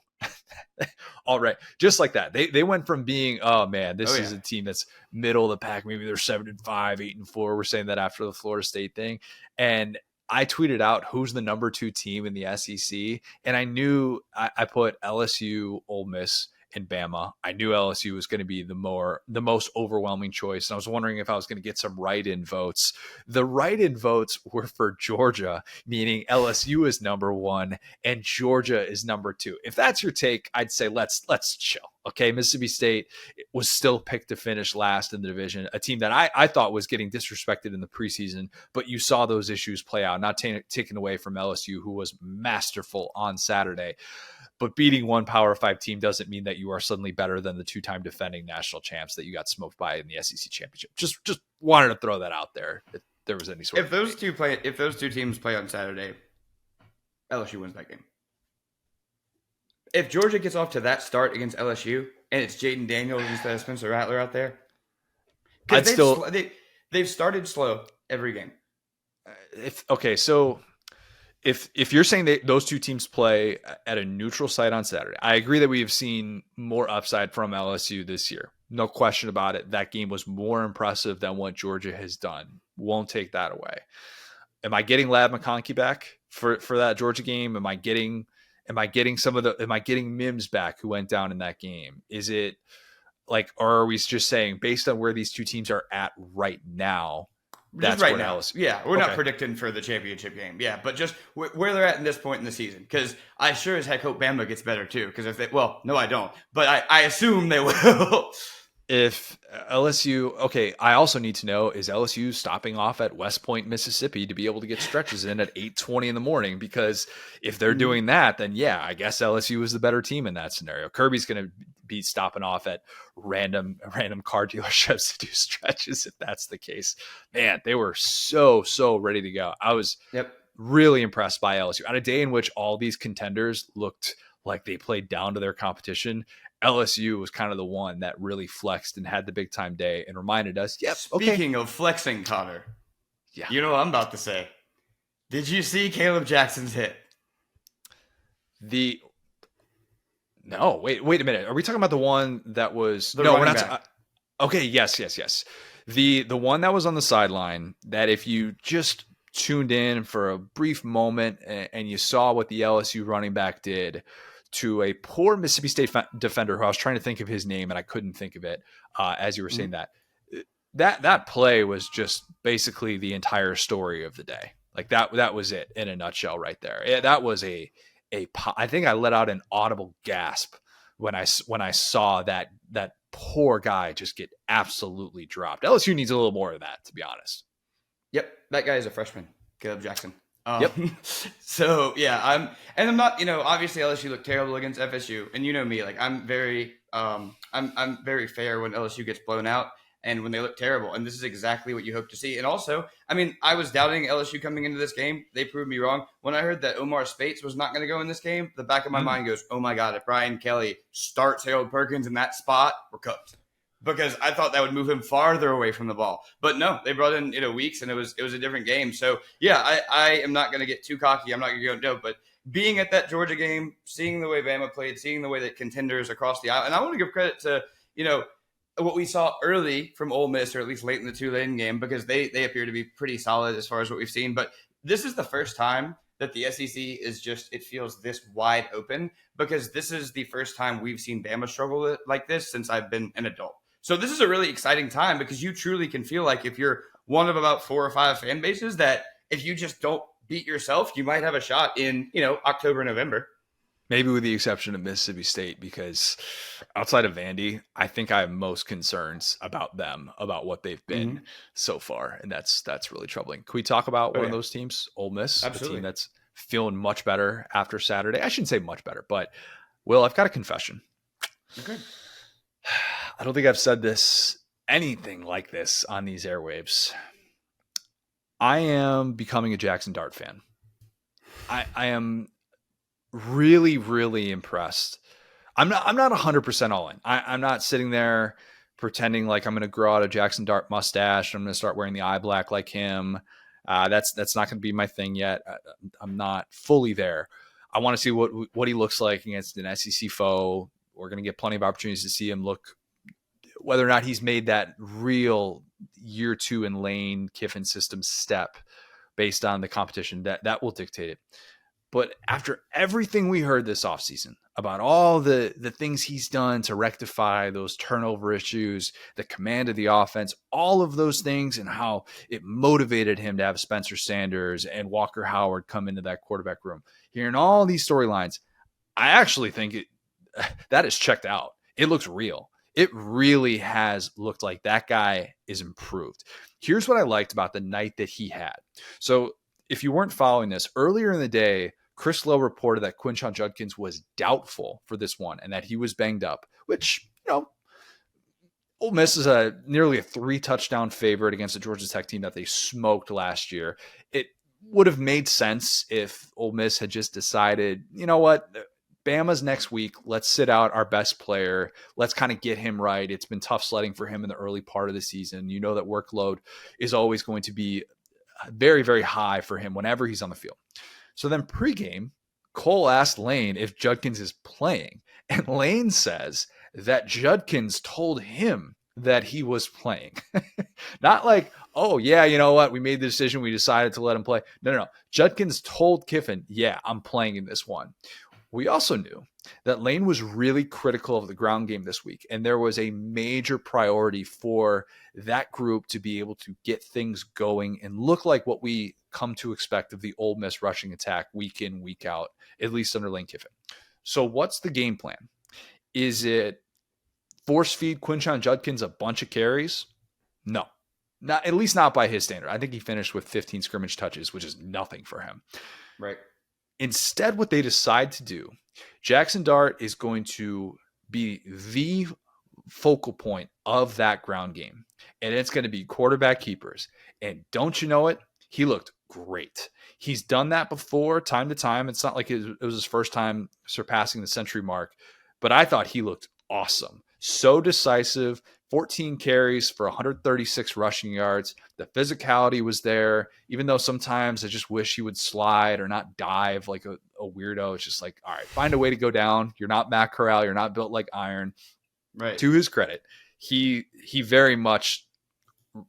Speaker 1: All right, just like that. They went from being, oh man, this is a team that's middle of the pack. Maybe they're 7-5, 8-4. We're saying that after the Florida State thing, and I tweeted out who's the number 2 team in the SEC, and I knew I put LSU, Ole Miss, and Bama. I knew LSU was going to be the most overwhelming choice. And I was wondering if I was going to get some write-in votes. The write-in votes were for Georgia, meaning LSU is number 1 and Georgia is number 2. If that's your take, I'd say let's chill. Okay, Mississippi State was still picked to finish last in the division, a team that I thought was getting disrespected in the preseason, but you saw those issues play out, not taken away from LSU, who was masterful on Saturday. But beating one Power 5 team doesn't mean that you are suddenly better than the 2-time defending national champs that you got smoked by in the SEC championship. Just wanted to throw that out there if there was any sort
Speaker 2: if those two teams play on Saturday, LSU wins that game. If Georgia gets off to that start against LSU and it's Jaden Daniels instead of Spencer Rattler out there, because they've started slow every game.
Speaker 1: If you're saying that those two teams play at a neutral site on Saturday, I agree that we have seen more upside from LSU this year. No question about it. That game was more impressive than what Georgia has done. Won't take that away. Am I getting Lab McConkey back for that Georgia game? Am I getting Mims back who went down in that game? Is it like, or are we just saying based on where these two teams are at right now?
Speaker 2: That's right now. We're not predicting for the championship game. Yeah, but just where they're at in this point in the season. Because I sure as heck hope Bama gets better too. Because no, I don't. But I assume they will.
Speaker 1: If LSU, I also need to know, is LSU stopping off at West Point, Mississippi to be able to get stretches in at 8:20 in the morning? Because if they're doing that, then yeah, I guess LSU is the better team in that scenario. Kirby's going to be stopping off at random car dealerships to do stretches if that's the case. Man, they were so ready to go. I was really impressed by LSU. On a day in which all these contenders looked like they played down to their competition, LSU was kind of the one that really flexed and had the big time day and reminded us,
Speaker 2: Speaking of flexing, Connor, you know what I'm about to say. Did you see Caleb Jackson's hit?
Speaker 1: No, wait a minute. Are we talking about the one that was
Speaker 2: we're not.
Speaker 1: Okay, yes. The one that was on the sideline that if you just tuned in for a brief moment and you saw what the LSU running back did to a poor Mississippi State defender who I was trying to think of his name and I couldn't think of it as you were saying that play was just basically the entire story of the day. Like that was it in a nutshell right there. That was I think I let out an audible gasp when I saw that poor guy just get absolutely dropped. LSU needs a little more of that, to be honest.
Speaker 2: Yep, that guy is a freshman, Caleb Jackson.
Speaker 1: Yep.
Speaker 2: So yeah, I'm not, obviously LSU looked terrible against FSU, and you know me, like I'm very fair when LSU gets blown out and when they look terrible, and this is exactly what you hope to see. And also, I was doubting LSU coming into this game. They proved me wrong. When I heard that Omar Spates was not going to go in this game, the back of my mind goes, oh my God, if Brian Kelly starts Harold Perkins in that spot, we're cooked. Because I thought that would move him farther away from the ball. But no, they brought in Weeks, and it was a different game. So, yeah, I am not going to get too cocky. I'm not going to go, no. But being at that Georgia game, seeing the way Bama played, seeing the way that contenders across the aisle, and I want to give credit to, what we saw early from Ole Miss, or at least late in the Tulane game, because they appear to be pretty solid as far as what we've seen. But this is the first time that the SEC is it feels this wide open, because this is the first time we've seen Bama struggle like this since I've been an adult. So this is a really exciting time, because you truly can feel like if you're one of about 4 or 5 fan bases that if you just don't beat yourself, you might have a shot in, October, November.
Speaker 1: Maybe with the exception of Mississippi State, because outside of Vandy, I think I have most concerns about them, about what they've been so far. And that's really troubling. Can we talk about one of those teams, Ole Miss,
Speaker 2: Absolutely.
Speaker 1: the team that's feeling much better after Saturday? I shouldn't say much better, but Will, I've got a confession.
Speaker 2: Okay.
Speaker 1: I don't think I've said anything like this on these airwaves. I am becoming a Jackson Dart fan. I am really, really impressed. I'm not 100% all in. I'm not sitting there pretending like I'm going to grow out a Jackson Dart mustache and I'm going to start wearing the eye black like him. That's not going to be my thing yet. I'm not fully there. I want to see what he looks like against an SEC foe. We're going to get plenty of opportunities to see him look, whether or not he's made that real year 2 in Lane Kiffin system step. based on the competition. That will dictate it. But after everything we heard this offseason about all the things he's done to rectify those turnover issues, the command of the offense, all of those things, and how it motivated him to have Spencer Sanders and Walker Howard come into that quarterback room, hearing all these storylines, I actually think that is checked out. It looks real. It really has looked like that guy is improved. Here's what I liked about the night that he had. So if you weren't following this, earlier in the day, Chris Lowe reported that Quinshon Judkins was doubtful for this one and that he was banged up, which, Ole Miss is nearly a 3-touchdown favorite against the Georgia Tech team that they smoked last year. It would have made sense if Ole Miss had just decided, you know what, Bama's next week. Let's sit out our best player. Let's kind of get him right. It's been tough sledding for him in the early part of the season. You know that workload is always going to be very, very high for him whenever he's on the field. So then pregame, Cole asked Lane if Judkins is playing. And Lane says that Judkins told him that he was playing. Not like, oh, yeah, you know what? We made the decision. We decided to let him play. No. Judkins told Kiffin, yeah, I'm playing in this one. We also knew that Lane was really critical of the ground game this week, and there was a major priority for that group to be able to get things going and look like what we come to expect of the Ole Miss rushing attack week in, week out, at least under Lane Kiffin. So what's the game plan? Is it force feed Quinshon Judkins a bunch of carries? No, not at least not by his standard. I think he finished with 15 scrimmage touches, which is nothing for him.
Speaker 2: Right.
Speaker 1: Instead, what they decide to do, Jackson Dart is going to be the focal point of that ground game. And it's going to be quarterback keepers. And don't you know it? He looked great. He's done that before, time to time. It's not like it was his first time surpassing the century mark. But I thought he looked awesome. So decisive. 14 carries for 136 rushing yards. The physicality was there, even though sometimes I just wish he would slide or not dive like a weirdo. It's just like, all right, find a way to go down. You're not Matt Corral. You're not built like iron.
Speaker 2: Right.
Speaker 1: To his credit, he very much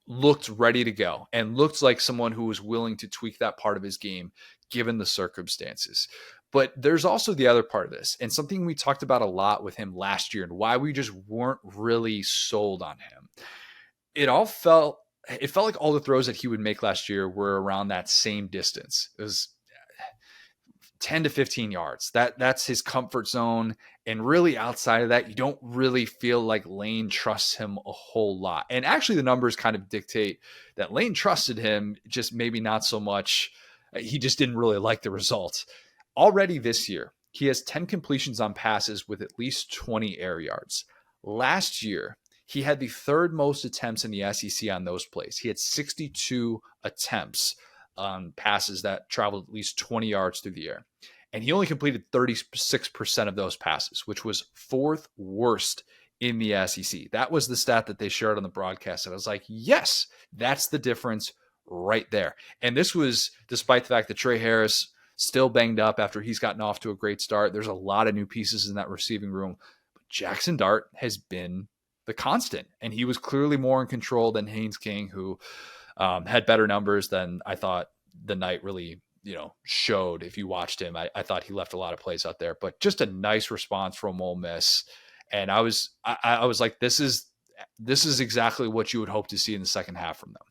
Speaker 1: looked ready to go and looked like someone who was willing to tweak that part of his game given the circumstances. But there's also the other part of this, and something we talked about a lot with him last year and why we just weren't really sold on him. It felt like all the throws that he would make last year were around that same distance. It was 10 to 15 yards. That's his comfort zone. And really outside of that, you don't really feel like Lane trusts him a whole lot. And actually the numbers kind of dictate that Lane trusted him, just maybe not so much. He just didn't really like the results. Already this year, he has 10 completions on passes with at least 20 air yards. Last year, he had the third most attempts in the SEC on those plays. He had 62 attempts on passes that traveled at least 20 yards through the air. And he only completed 36% of those passes, which was fourth worst in the SEC. That was the stat that they shared on the broadcast. And I was like, yes, that's the difference right there. And this was despite the fact that Trey Harris still banged up after he's gotten off to a great start. There's a lot of new pieces in that receiving room. But Jackson Dart has been the constant, and he was clearly more in control than Haynes King, who had better numbers than I thought the night really, showed. If you watched him, I thought he left a lot of plays out there, but just a nice response from Ole Miss. And I was like, this is exactly what you would hope to see in the second half from them.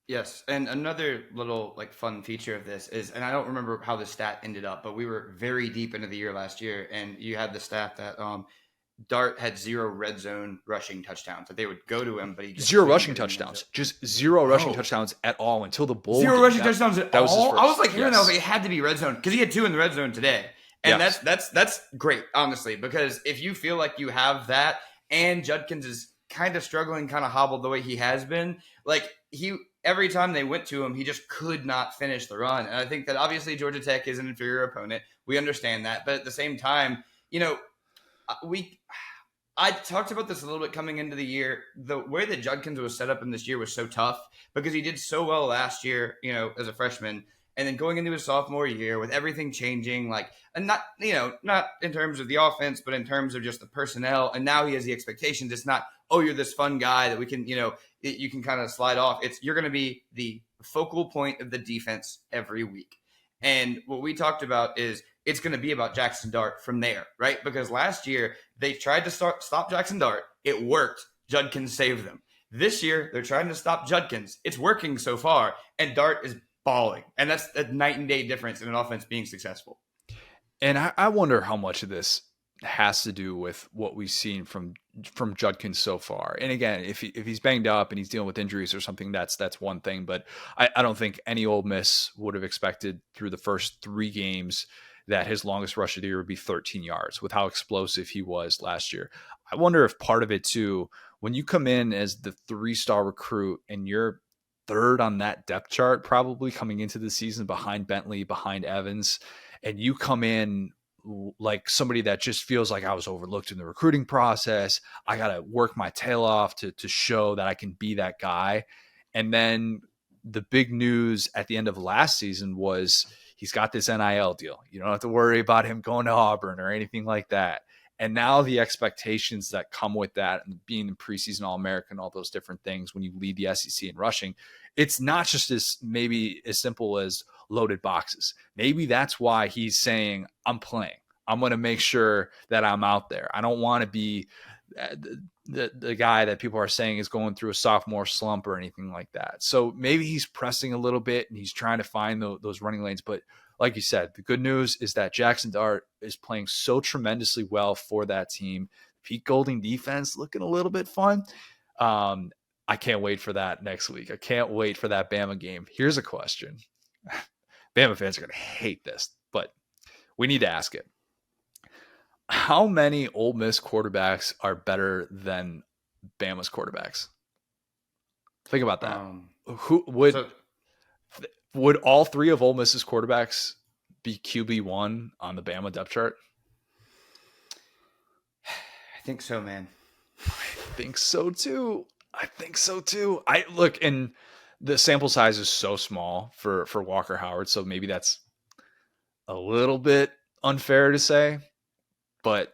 Speaker 2: Yes, and another little fun feature of this is, and I don't remember how the stat ended up, but we were very deep into the year last year, and you had the stat that Dart had 0 red zone rushing touchdowns. That they would go to him, but he just
Speaker 1: 0 rushing touchdowns, just 0 rushing touchdowns at all until the bowl.
Speaker 2: 0
Speaker 1: game.
Speaker 2: rushing touchdowns at all.
Speaker 1: Was his first.
Speaker 2: I was like, hearing that, it had to be red zone because he had 2 in the red zone today, and that's great, honestly, because if you feel like you have that, and Judkins is kind of struggling, kind of hobbled the way he has been, every time they went to him, he just could not finish the run. And I think that obviously Georgia Tech is an inferior opponent. We understand that. But at the same time, I talked about this a little bit coming into the year. The way that Judkins was set up in this year was so tough because he did so well last year, as a freshman. And then going into his sophomore year with everything changing, and not in terms of the offense, but in terms of just the personnel. And now he has the expectations. It's not, oh, you're this fun guy that we can, you can kind of slide off. It's you're going to be the focal point of the defense every week. And what we talked about is it's going to be about Jackson Dart from there, right? Because last year they tried to stop Jackson Dart. It worked. Judkins saved them. This year they're trying to stop Judkins. It's working so far, and Dart is balling. And that's a night and day difference in an offense being successful.
Speaker 1: And I wonder how much of this has to do with what we've seen from Judkins so far. And again, if he's banged up and he's dealing with injuries or something, that's one thing. But I don't think any Ole Miss would have expected through the first 3 games that his longest rush of the year would be 13 yards with how explosive he was last year. I wonder if part of it too, when you come in as the 3-star recruit and you're third on that depth chart, probably coming into the season behind Bentley, behind Evans, and you come in like somebody that just feels like I was overlooked in the recruiting process. I got to work my tail off to show that I can be that guy. And then the big news at the end of last season was he's got this NIL deal. You don't have to worry about him going to Auburn or anything like that. And now the expectations that come with that and being in preseason All-American, all those different things when you lead the SEC in rushing, it's not just maybe as simple as loaded boxes. Maybe that's why he's saying, I'm playing. I'm going to make sure that I'm out there. I don't want to be the guy that people are saying is going through a sophomore slump or anything like that. So maybe he's pressing a little bit and he's trying to find those running lanes. But like you said, the good news is that Jackson Dart is playing so tremendously well for that team. Pete Golding defense looking a little bit fun. I can't wait for that next week. I can't wait for that Bama game. Here's a question. Bama fans are going to hate this, but we need to ask it. How many Ole Miss quarterbacks are better than Bama's quarterbacks? Think about that. Who would all 3 of Ole Miss's quarterbacks be QB1 on the Bama depth chart?
Speaker 2: I think so, man.
Speaker 1: I think so too. I look, and the sample size is so small for Walker Howard, so maybe that's a little bit unfair to say, but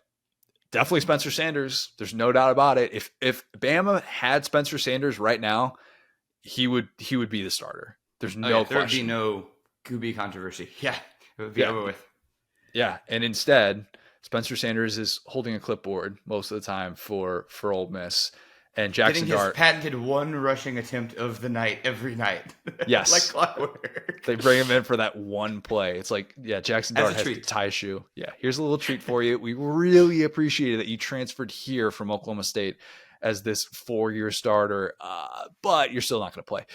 Speaker 1: definitely Spencer Sanders. There's no doubt about it. If Bama had Spencer Sanders right now, he would be the starter. There's no question.
Speaker 2: There would be no QB controversy. Yeah, it would be over with.
Speaker 1: Yeah, and instead, Spencer Sanders is holding a clipboard most of the time for Ole Miss. And Jackson Dart,
Speaker 2: his patented 1 rushing attempt of the night every night.
Speaker 1: Yes.
Speaker 2: Like clockwork.
Speaker 1: They bring him in for that one play. It's like, yeah, Jackson Dart has to tie a shoe. Yeah, here's a little treat for you. We really appreciate that you transferred here from Oklahoma State as this 4-year starter, but you're still not going to play.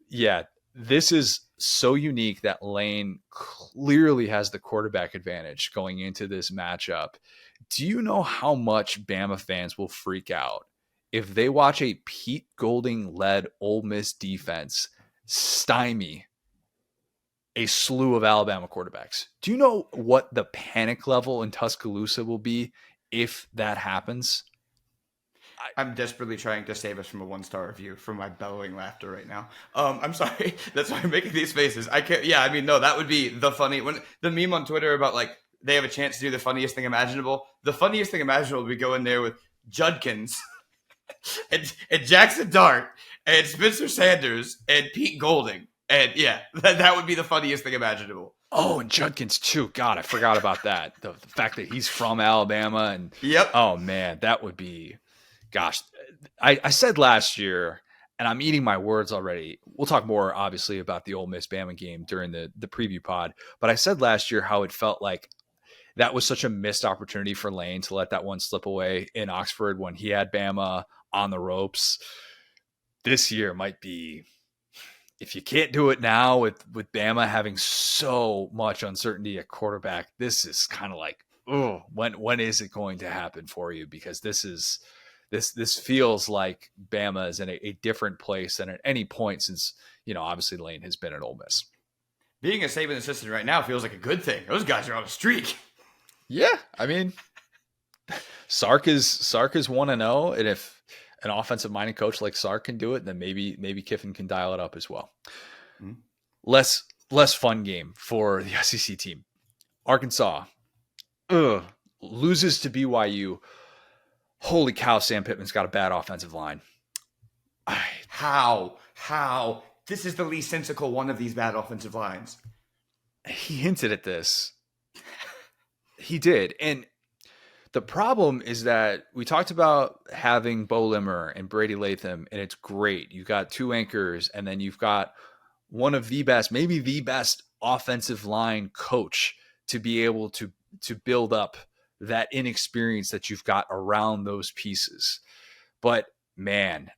Speaker 1: Yeah, this is so unique that Lane clearly has the quarterback advantage going into this matchup. Do you know how much Bama fans will freak out if they watch a Pete Golding-led Ole Miss defense stymie a slew of Alabama quarterbacks? Do you know what the panic level in Tuscaloosa will be if that happens?
Speaker 2: I'm desperately trying to save us from a 1-star review from my bellowing laughter right now. I'm sorry. That's why I'm making these faces. I can't. Yeah, I mean, no, that would be the the meme on Twitter about like they have a chance to do the funniest thing imaginable. The funniest thing imaginable would be go in there with Judkins and Jackson Dart and Spencer Sanders and Pete Golding. And yeah, that would be the funniest thing imaginable.
Speaker 1: Oh, and Judkins too. God, I forgot about that. The fact that he's from Alabama and
Speaker 2: yep.
Speaker 1: Oh man, that would be. Gosh, I said last year, and I'm eating my words already. We'll talk more, obviously, about the Ole Miss Bama game during the preview pod. But I said last year how it felt like that was such a missed opportunity for Lane to let that one slip away in Oxford when he had Bama on the ropes. This year might be, if you can't do it now with Bama having so much uncertainty at quarterback, this is kind of like, oh, when is it going to happen for you? Because this feels like Bama is in a different place than at any point since, obviously Lane has been at Ole Miss.
Speaker 2: Being a Saban assistant right now feels like a good thing. Those guys are on a streak.
Speaker 1: Yeah, I mean, Sark is 1-0, and if an offensive-minded coach like Sark can do it, then maybe Kiffin can dial it up as well. Mm-hmm. Less fun game for the SEC team. Arkansas loses to BYU. Holy cow, Sam Pittman's got a bad offensive line.
Speaker 2: How this is the least sensical one of these bad offensive lines.
Speaker 1: He hinted at this. He did. And the problem is that we talked about having Bo Limmer and Brady Latham, and it's great. You got two anchors, and then you've got one of the best, maybe the best offensive line coach to be able to build up that inexperience that you've got around those pieces. But man,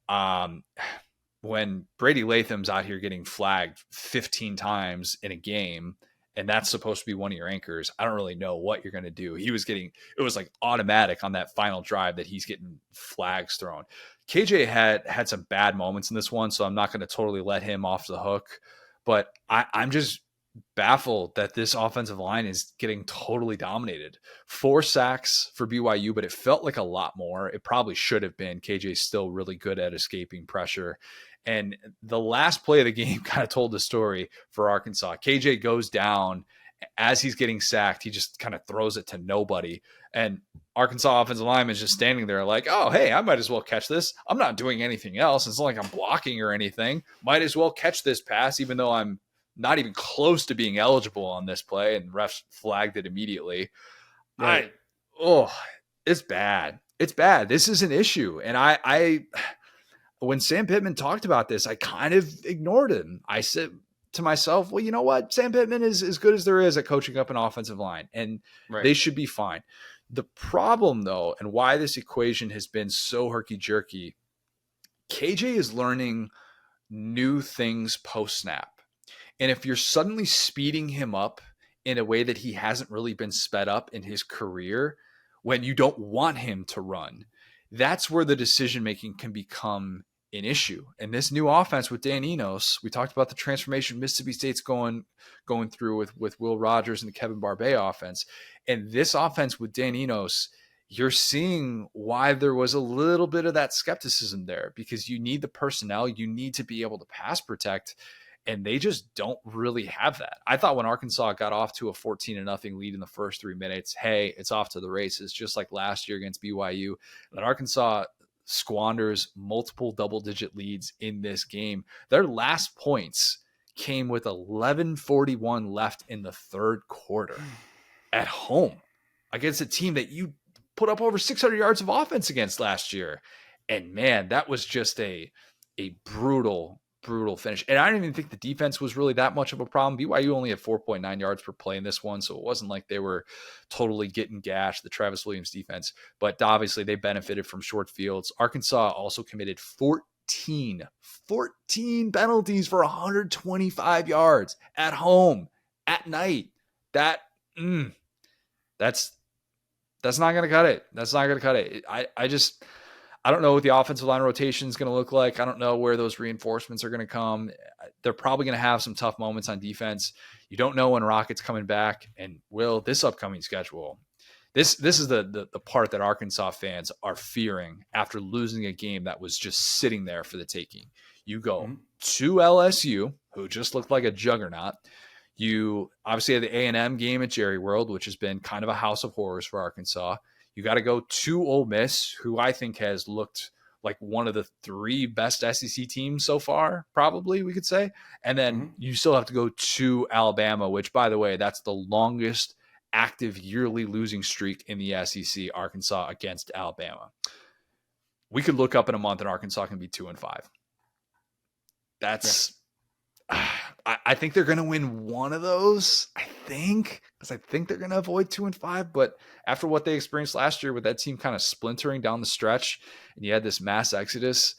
Speaker 1: when Brady Latham's out here getting flagged 15 times in a game, and that's supposed to be one of your anchors, I don't really know what you're going to do. It was like automatic on that final drive that he's getting flags thrown. KJ had some bad moments in this one, so I'm not going to totally let him off the hook. But I'm just baffled that this offensive line is getting totally dominated. 4 sacks for BYU, but it felt like a lot more. It probably should have been. KJ's still really good at escaping pressure. And the last play of the game kind of told the story for Arkansas. KJ goes down as he's getting sacked. He just kind of throws it to nobody. And Arkansas offensive lineman is just standing there like, oh, hey, I might as well catch this. I'm not doing anything else. It's not like I'm blocking or anything. Might as well catch this pass, even though I'm not even close to being eligible on this play. And refs flagged it immediately.
Speaker 2: Right.
Speaker 1: It's bad. It's bad. This is an issue. And when Sam Pittman talked about this, I kind of ignored him. I said to myself, well, you know what? Sam Pittman is as good as there is at coaching up an offensive line, and they should be fine. The problem, though, and why this equation has been so herky-jerky, KJ is learning new things post-snap. And if you're suddenly speeding him up in a way that he hasn't really been sped up in his career, when you don't want him to run, that's where the decision-making can become an issue. And this new offense with Dan Enos, we talked about the transformation Mississippi State's going through with Will Rogers and the Kevin Barbay offense. And this offense with Dan Enos, you're seeing why there was a little bit of that skepticism there, because you need the personnel, you need to be able to pass protect, and they just don't really have that. I thought when Arkansas got off to a 14-0 lead in the first 3 minutes, hey, it's off to the races, just like last year against BYU. And Arkansas squanders multiple double-digit leads in this game. Their last points came with 11:41 left in the third quarter at home against a team that you put up over 600 yards of offense against last year. And man, that was just a brutal finish. And I don't even think the defense was really that much of a problem. BYU only had 4.9 yards per play in this one, so it wasn't like they were totally getting gashed, the Travis Williams defense. But obviously they benefited from short fields. Arkansas also committed 14 penalties for 125 yards at home at night. That's not going to cut it. That's not going to cut it. I don't know what the offensive line rotation is going to look like. I don't know where those reinforcements are going to come. They're probably going to have some tough moments on defense. You don't know when Rocket's coming back. And this upcoming schedule, this is the part that Arkansas fans are fearing after losing a game that was just sitting there for the taking. You go to LSU, who just looked like a juggernaut. You obviously had the A&M game at Jerry World, which has been kind of a house of horrors for Arkansas. You got to go to Ole Miss, who I think has looked like one of the 3 best SEC teams so far, probably we could say. And then you still have to go to Alabama, which, by the way, that's the longest active yearly losing streak in the SEC, Arkansas against Alabama. We could look up in a month and Arkansas can be 2-5. That's... Yeah. I think they're going to win one of those, because I think they're going to avoid 2-5. But after what they experienced last year with that team kind of splintering down the stretch, and you had this mass exodus,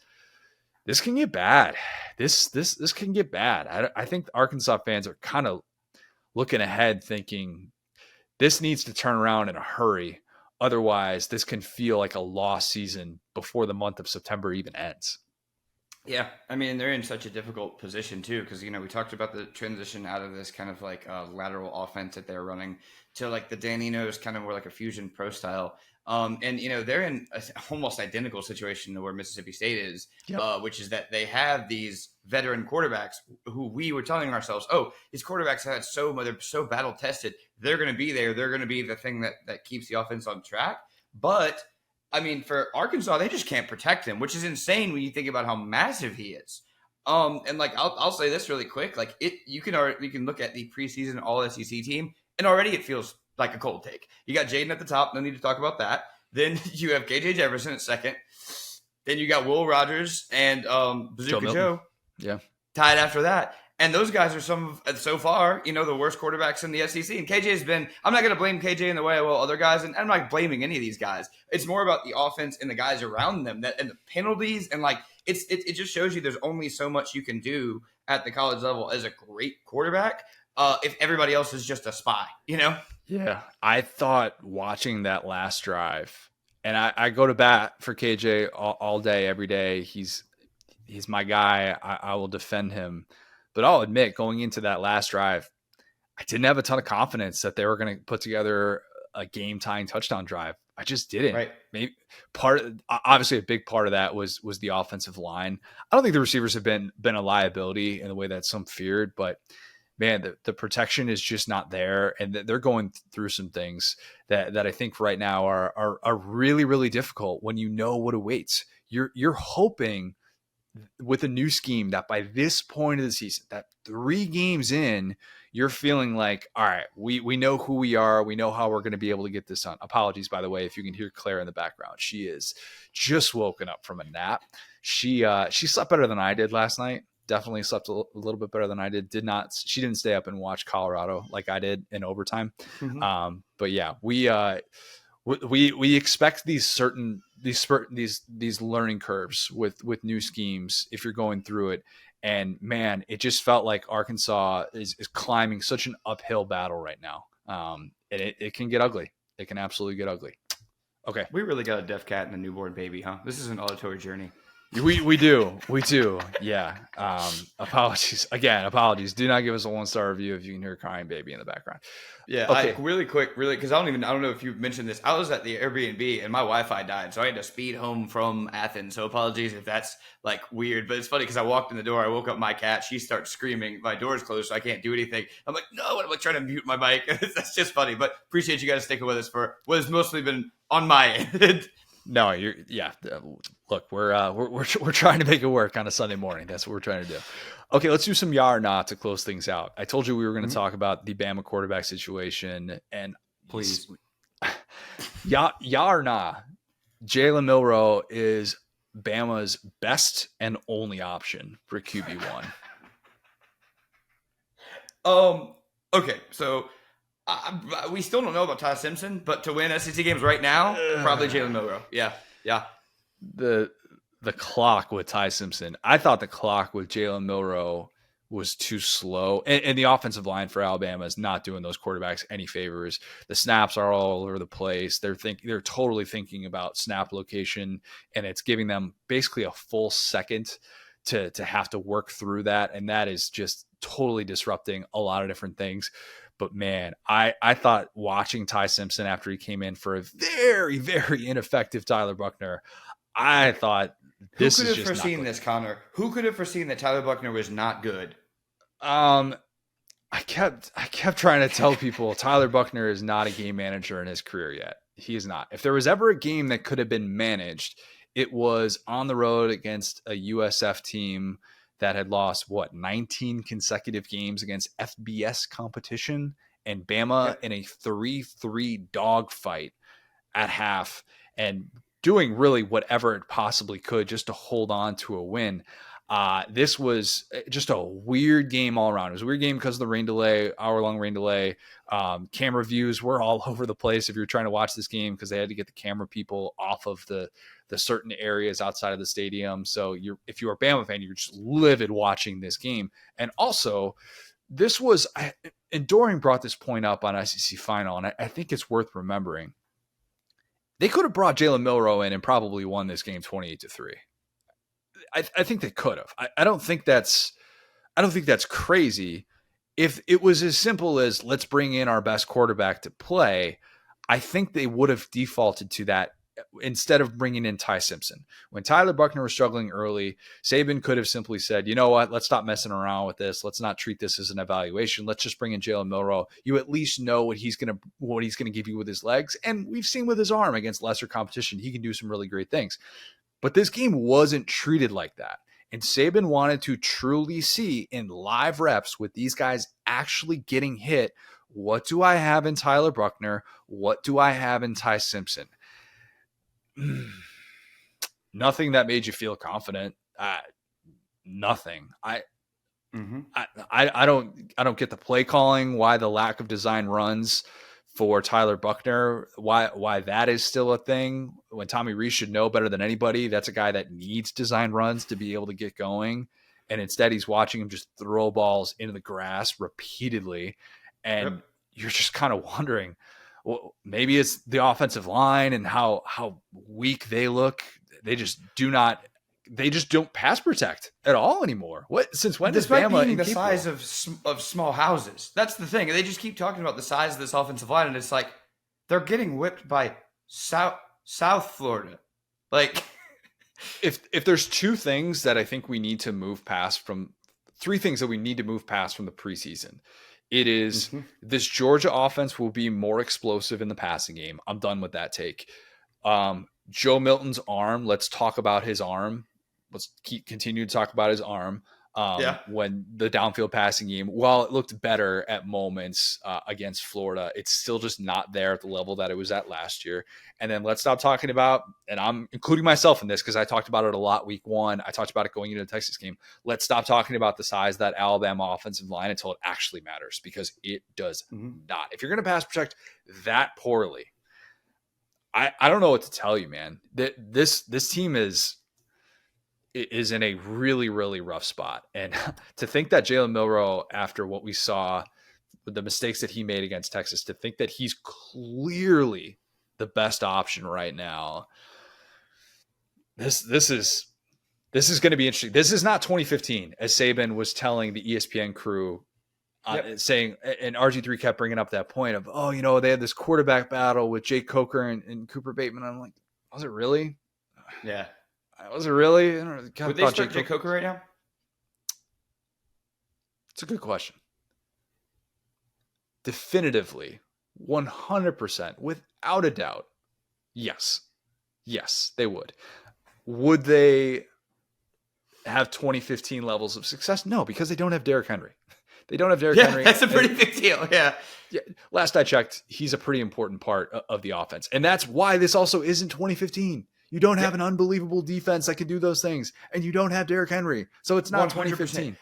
Speaker 1: this can get bad. This can get bad. I think the Arkansas fans are kind of looking ahead, thinking this needs to turn around in a hurry. Otherwise, this can feel like a lost season before the month of September even ends.
Speaker 2: Yeah, I mean, they're in such a difficult position, too, because, we talked about the transition out of this kind of like lateral offense that they're running to like the Dan Enos kind of more like a fusion pro style. And, they're in a almost identical situation to where Mississippi State is, which is that they have these veteran quarterbacks who we were telling ourselves, oh, these quarterbacks they're so battle tested. They're going to be there. They're going to be the thing that keeps the offense on track. But I mean, for Arkansas, they just can't protect him, which is insane when you think about how massive he is. And like I'll say this really quick. Like you can look at the preseason All SEC team, and already it feels like a cold take. You got Jaden at the top. No need to talk about that. Then you have KJ Jefferson at second. Then you got Will Rogers and Bazooka Joe.
Speaker 1: Yeah.
Speaker 2: Tied after that. And those guys are some of, so far, the worst quarterbacks in the SEC. And KJ has been, I'm not going to blame KJ in the way I will other guys. And I'm not blaming any of these guys. It's more about the offense and the guys around them and the penalties. And like, it just shows you there's only so much you can do at the college level as a great quarterback if everybody else is just a spy,
Speaker 1: Yeah. I thought watching that last drive, and I go to bat for KJ all day, every day. He's my guy. I will defend him. But I'll admit, going into that last drive, I didn't have a ton of confidence that they were going to put together a game-tying touchdown drive. I just didn't.
Speaker 2: Right.
Speaker 1: Maybe obviously a big part of that was the offensive line. I don't think the receivers have been a liability in the way that some feared, but man, the protection is just not there, and they're going through some things that I think right now are really, really difficult when you know what awaits. You're hoping with a new scheme that by this point of the season, that 3 games in, you're feeling like, all right, we know who we are. We know how we're going to be able to get this done. Apologies, by the way, if you can hear Claire in the background. She is just woken up from a nap. She slept better than I did last night. Definitely slept a little bit better than I did. She didn't stay up and watch Colorado like I did in overtime. Mm-hmm. But yeah, we expect these learning curves with new schemes if you're going through it. And man, it just felt like Arkansas is climbing such an uphill battle right now. And it can get ugly. It can absolutely get ugly. Okay.
Speaker 2: We really got a deaf cat and a newborn baby, huh? This is an auditory journey.
Speaker 1: We do. Yeah. Apologies. Do not give us a 1-star review if you can hear a crying baby in the background.
Speaker 2: Yeah. Okay. Really quick, because I don't know if you mentioned this. I was at the Airbnb and my Wi-Fi died, so I had to speed home from Athens. So apologies if that's like weird, but it's funny because I walked in the door, I woke up my cat, she starts screaming, my door's closed, so I can't do anything. I'm like, no, I'm like trying to mute my mic. That's just funny, but appreciate you guys sticking with us for what has mostly been on my end.
Speaker 1: No, look, we're trying to make it work on a Sunday morning. That's what we're trying to do. Okay, let's do some ya or nah to close things out. I told you we were going to talk about the Bama quarterback situation, and
Speaker 2: please,
Speaker 1: ya or nah, Jalen Milroe is Bama's best and only option for QB1.
Speaker 2: Okay, so we still don't know about Ty Simpson, but to win SEC games right now, probably Jalen Milroe. Yeah.
Speaker 1: The clock with Ty Simpson. I thought the clock with Jalen Milroe was too slow, and the offensive line for Alabama is not doing those quarterbacks any favors. The snaps are all over the place. They're totally thinking about snap location, and it's giving them basically a full second to have to work through that, and that is just totally disrupting a lot of different things. But man, I thought watching Ty Simpson after he came in for a very, very ineffective Tyler Buchner, I thought this is just not good. Who could have foreseen
Speaker 2: this, Connor? Who could have foreseen that Tyler Buchner was not good?
Speaker 1: I kept trying to tell people Tyler Buchner is not a game manager in his career yet. He is not. If there was ever a game that could have been managed, it was on the road against a USF team that had lost 19 consecutive games against FBS competition, and Bama in a 3-3 dogfight at half and doing really whatever it possibly could just to hold on to a win. This was just a weird game all around. It was a weird game because of the rain delay, hour-long rain delay. Camera views were all over the place if you're trying to watch this game because they had to get the camera people off of the certain areas outside of the stadium. So if you're a Bama fan, you're just livid watching this game. And also, this was, and Dorian brought this point up on SEC Final, and I think it's worth remembering. They could have brought Jalen Milroe in and probably won this game 28-3. I think they could have. I don't think that's crazy. If it was as simple as let's bring in our best quarterback to play, I think they would have defaulted to that instead of bringing in Ty Simpson. When Tyler Buchner was struggling early, Saban could have simply said, you know what, let's stop messing around with this. Let's not treat this as an evaluation. Let's just bring in Jalen Milroe. You at least know what he's going to give you with his legs. And we've seen with his arm against lesser competition, he can do some really great things. But this game wasn't treated like that. And Saban wanted to truly see in live reps with these guys actually getting hit. What do I have in Tyler Buchner? What do I have in Ty Simpson? Nothing that made you feel confident. Nothing. I don't get the play calling. Why the lack of design runs for Tyler Buchner? Why that is still a thing when Tommy Rees should know better than anybody. That's a guy that needs design runs to be able to get going, and instead he's watching him just throw balls into the grass repeatedly, and you're just kind of wondering, well, maybe it's the offensive line and how weak they look. They just don't pass protect at all anymore. Since when does Bama
Speaker 2: being the size of small houses? That's the thing. They just keep talking about the size of this offensive line, and it's like they're getting whipped by South Florida. Like,
Speaker 1: if there's two things that I think we need to move past from three things that we need to move past from the preseason, it is this Georgia offense will be more explosive in the passing game. I'm done with that take. Joe Milton's arm. Let's talk about his arm. Let's continue to talk about his arm. When the downfield passing game, while it looked better at moments against Florida, it's still just not there at the level that it was at last year. And then let's stop talking about, and I'm including myself in this because I talked about it a lot week one. I talked about it going into the Texas game. Let's stop talking about the size of that Alabama offensive line until it actually matters, because it does not. If you're going to pass protect that poorly, I don't know what to tell you, man. This team is in a really, really rough spot. And to think that Jalen Milroe, after what we saw with the mistakes that he made against Texas, to think that he's clearly the best option right now, this is going to be interesting. This is not 2015, as Saban was telling the ESPN crew, saying, and RG3 kept bringing up that point of, they had this quarterback battle with Jake Coker and Cooper Bateman. I'm like, was it really?
Speaker 2: Yeah.
Speaker 1: Was it really?
Speaker 2: Would they start Jake Coker right now?
Speaker 1: It's a good question. Definitively, 100%, without a doubt, yes. Yes, they would. Would they have 2015 levels of success? No, because they don't have Derrick Henry. They don't have Derrick Henry.
Speaker 2: That's a pretty big deal. Yeah.
Speaker 1: Last I checked, he's a pretty important part of the offense. And that's why this also isn't 2015. You don't have an unbelievable defense that can do those things, and you don't have Derrick Henry. So it's not 100%. 2015.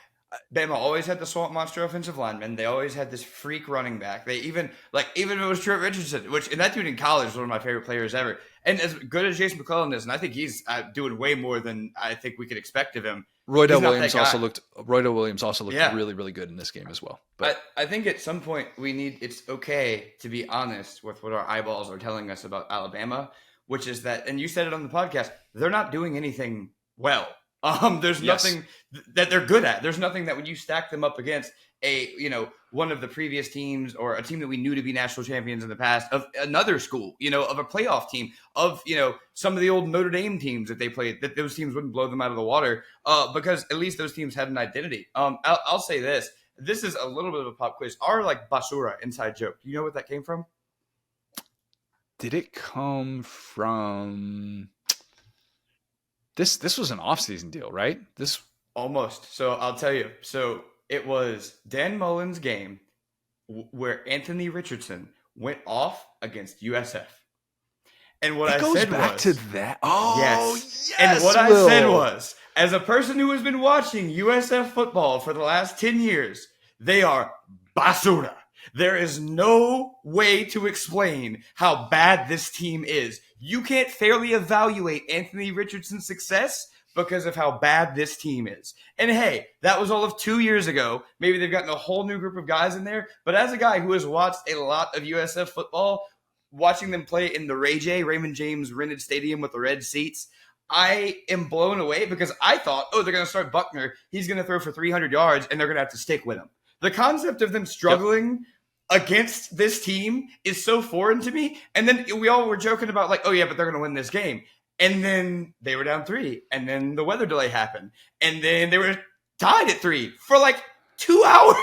Speaker 2: Bama always had the swamp monster offensive lineman. They always had this freak running back. They even if it was Trent Richardson, and that dude in college was one of my favorite players ever. And as good as Jason McClellan is, and I think he's doing way more than I think we could expect of him. Roydell Williams also looked
Speaker 1: really, really good in this game as well.
Speaker 2: But I think at some point it's okay to be honest with what our eyeballs are telling us about Alabama, which is that, and you said it on the podcast, they're not doing anything well. There's nothing that they're good at. There's nothing that when you stack them up against one of the previous teams, or a team that we knew to be national champions in the past, of another school, of a playoff team, of, some of the old Notre Dame teams that they played, that those teams wouldn't blow them out of the water, because at least those teams had an identity. I'll say this. This is a little bit of a pop quiz. Our basura inside joke. Do you know what that came from?
Speaker 1: Did it come from... This was an off-season deal, right? This
Speaker 2: almost. So I'll tell you. So it was Dan Mullen's game where Anthony Richardson went off against USF. And what I said was
Speaker 1: to that. Oh, yes.
Speaker 2: And what I said was, as a person who has been watching USF football for the last 10 years, they are basura. There is no way to explain how bad this team is. You can't fairly evaluate Anthony Richardson's success because of how bad this team is. And hey, that was all of 2 years ago. Maybe they've gotten a whole new group of guys in there. But as a guy who has watched a lot of USF football, watching them play in the Raymond James rented stadium with the red seats, I am blown away, because I thought, they're going to start Buchner. He's going to throw for 300 yards, and they're going to have to stick with him. The concept of them struggling against this team is so foreign to me. And then we all were joking about but they're going to win this game. And then they were down 3, and then the weather delay happened. And then they were tied at 3 for 2 hours.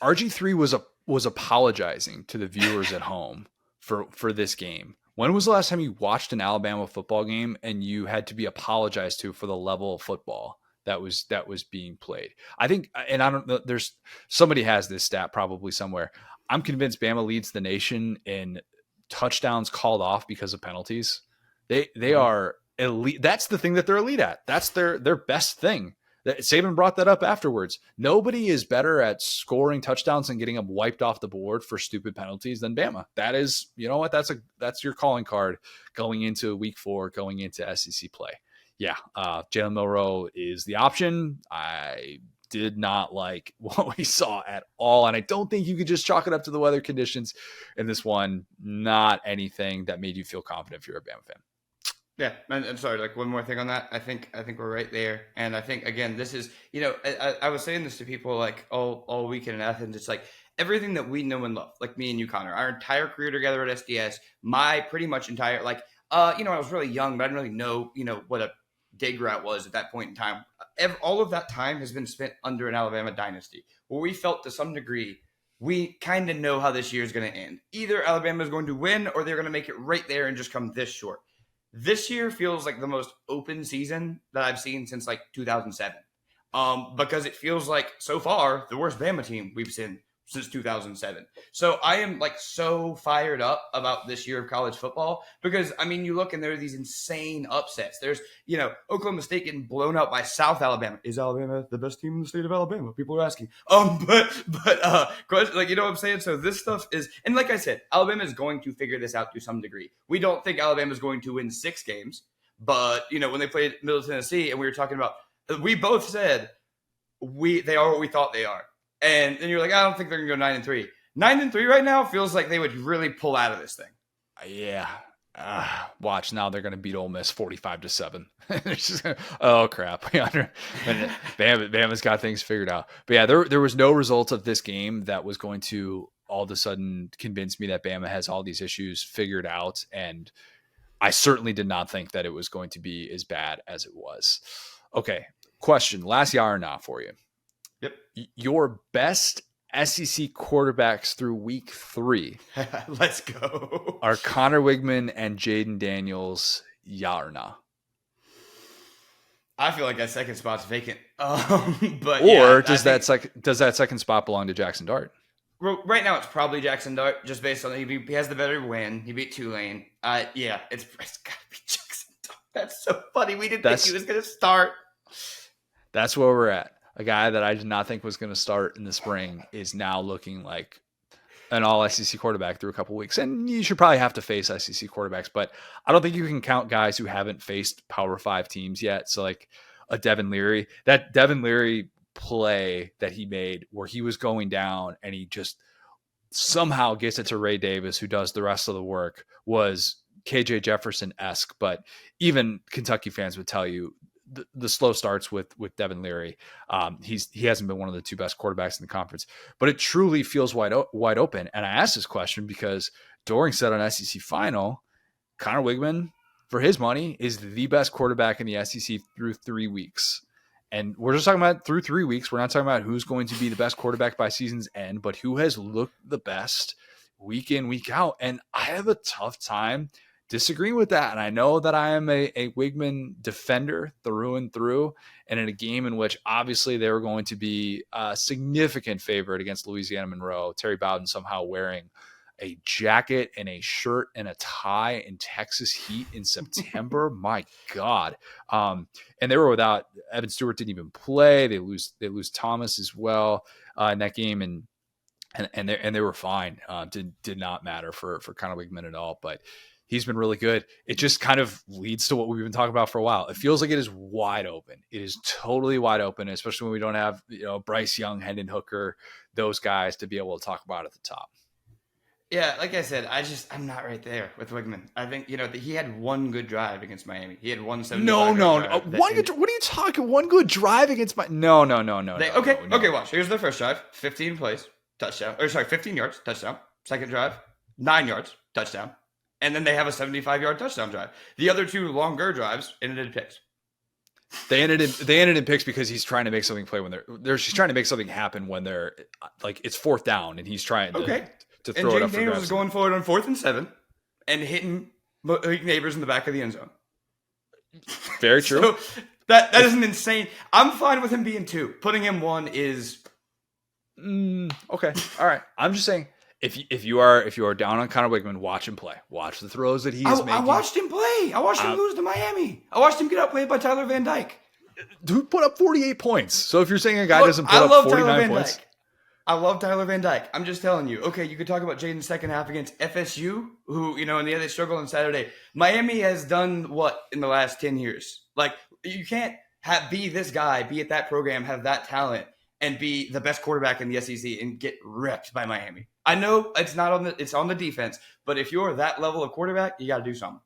Speaker 1: RG3 was apologizing to the viewers at home for this game. When was the last time you watched an Alabama football game and you had to be apologized to for the level of football that was being played. I think, and I don't know, there's somebody has this stat probably somewhere. I'm convinced Bama leads the nation in touchdowns called off because of penalties. They are elite. That's the thing that they're elite at. That's their best thing. Saban brought that up afterwards. Nobody is better at scoring touchdowns and getting them wiped off the board for stupid penalties than Bama. That is, you know what? That's your calling card going into week 4, going into SEC play. Yeah, Jalen Milroe is the option. I did not like what we saw at all, and I don't think you could just chalk it up to the weather conditions in this one. Not anything that made you feel confident if you're a Bama fan.
Speaker 2: Yeah, and sorry, like one more thing on that. I think we're right there, and I think again, this is, you know, I was saying this to people like all weekend in Athens. It's like everything that we know and love, like me and you, Connor, our entire career together at SDS, my pretty much entire I was really young, but I didn't really know, what a dig route was at that point in time. All of that time has been spent under an Alabama dynasty, where we felt to some degree we kind of know how this year is going to end. Either Alabama is going to win, or they're going to make it right there and just come this short. This year feels like the most open season that I've seen since like 2007, because it feels like so far the worst Bama team we've seen since 2007. So I am like so fired up about this year of college football, because I mean, you look and there are these insane upsets. There's, Oklahoma State getting blown out by South Alabama. Is Alabama the best team in the state of Alabama? People are asking. Like, you know what I'm saying? So this stuff is, and like I said, Alabama is going to figure this out to some degree. We don't think Alabama is going to win 6 games, but when they played Middle Tennessee and we were talking about, we both said they are what we thought they are. And then you're like, I don't think they're going to go 9-3. 9-3 right now feels like they would really pull out of this thing.
Speaker 1: Yeah. Watch, now they're going to beat Ole Miss 45-7. Oh crap! Bama's got things figured out. But yeah, there was no result of this game that was going to all of a sudden convince me that Bama has all these issues figured out. And I certainly did not think that it was going to be as bad as it was. Okay, question: last yeah or nah for you.
Speaker 2: Yep.
Speaker 1: Your best SEC quarterbacks through week 3.
Speaker 2: Let's go.
Speaker 1: Are Connor Wigman and Jaden Daniels, yeah or nah?
Speaker 2: I feel like that second spot's vacant. But
Speaker 1: does that second spot belong to Jackson Dart?
Speaker 2: Right now, it's probably Jackson Dart, just based on he has the better win. He beat Tulane. It's got to be Jackson Dart. That's so funny. We didn't think he was going to start.
Speaker 1: That's where we're at. A guy that I did not think was going to start in the spring is now looking like an all SEC quarterback through a couple weeks. And you should probably have to face SEC quarterbacks, but I don't think you can count guys who haven't faced Power 5 teams yet. So like a Devin Leary, that Devin Leary play that he made where he was going down and he just somehow gets it to Ray Davis, who does the rest of the work, was KJ Jefferson-esque. But even Kentucky fans would tell you, the slow starts with Devin Leary. He hasn't been one of the 2 best quarterbacks in the conference, but it truly feels wide open. And I asked this question because Doring said on SEC Final, Connor Wigman, for his money, is the best quarterback in the SEC through 3 weeks. And we're just talking about through 3 weeks. We're not talking about who's going to be the best quarterback by season's end, but who has looked the best week in, week out. And I have a tough time disagreeing with that. And I know that I am a Wigman defender through and through. And in a game in which obviously they were going to be a significant favorite against Louisiana Monroe, Terry Bowden somehow wearing a jacket and a shirt and a tie in Texas heat in September. My God. And they were without Evan Stewart, didn't even play. They lose Thomas as well in that game. And they were fine. Did not matter for Connor Wigman at all, but he's been really good. It just kind of leads to what we've been talking about for a while. It feels like it is wide open. It is totally wide open, especially when we don't have, Bryce Young, Hendon Hooker, those guys to be able to talk about at the top.
Speaker 2: Yeah, like I said, I'm not right there with Wigman. I think, he had one good drive against Miami. He had 175.
Speaker 1: No. What are you talking? One good drive against No.
Speaker 2: Okay, watch. Here's the first drive. 15 plays, touchdown. 15 yards, touchdown. Second drive, 9 yards, touchdown. And then they have a 75-yard touchdown drive. The other 2 longer drives ended in picks.
Speaker 1: They ended in picks because he's trying to make something play when she's trying to make something happen when they're like it's 4th down and he's trying to throw it up.
Speaker 2: And Jaden Daniels is going forward on 4th and 7 and hitting Neighbors in the back of the end zone.
Speaker 1: Very true.
Speaker 2: That isn't insane. I'm fine with him being 2. Putting him 1 is
Speaker 1: okay. All right. I'm just saying, if you are down on Connor Wigman, watch him play. Watch the throws that he is making.
Speaker 2: I watched him play. I watched him lose to Miami. I watched him get outplayed by Tyler Van Dyke.
Speaker 1: Dude put up 48 points. So if you're saying a guy doesn't put up 49 points.
Speaker 2: I love Tyler Van Dyke. I'm just telling you. Okay, you could talk about Jaden's second half against FSU, who, in the end they struggled on Saturday. Miami has done what in the last 10 years? Like, you can't be this guy, be at that program, have that talent, and be the best quarterback in the SEC and get ripped by Miami. I know it's on the defense, but if you're that level of quarterback, you got to do something.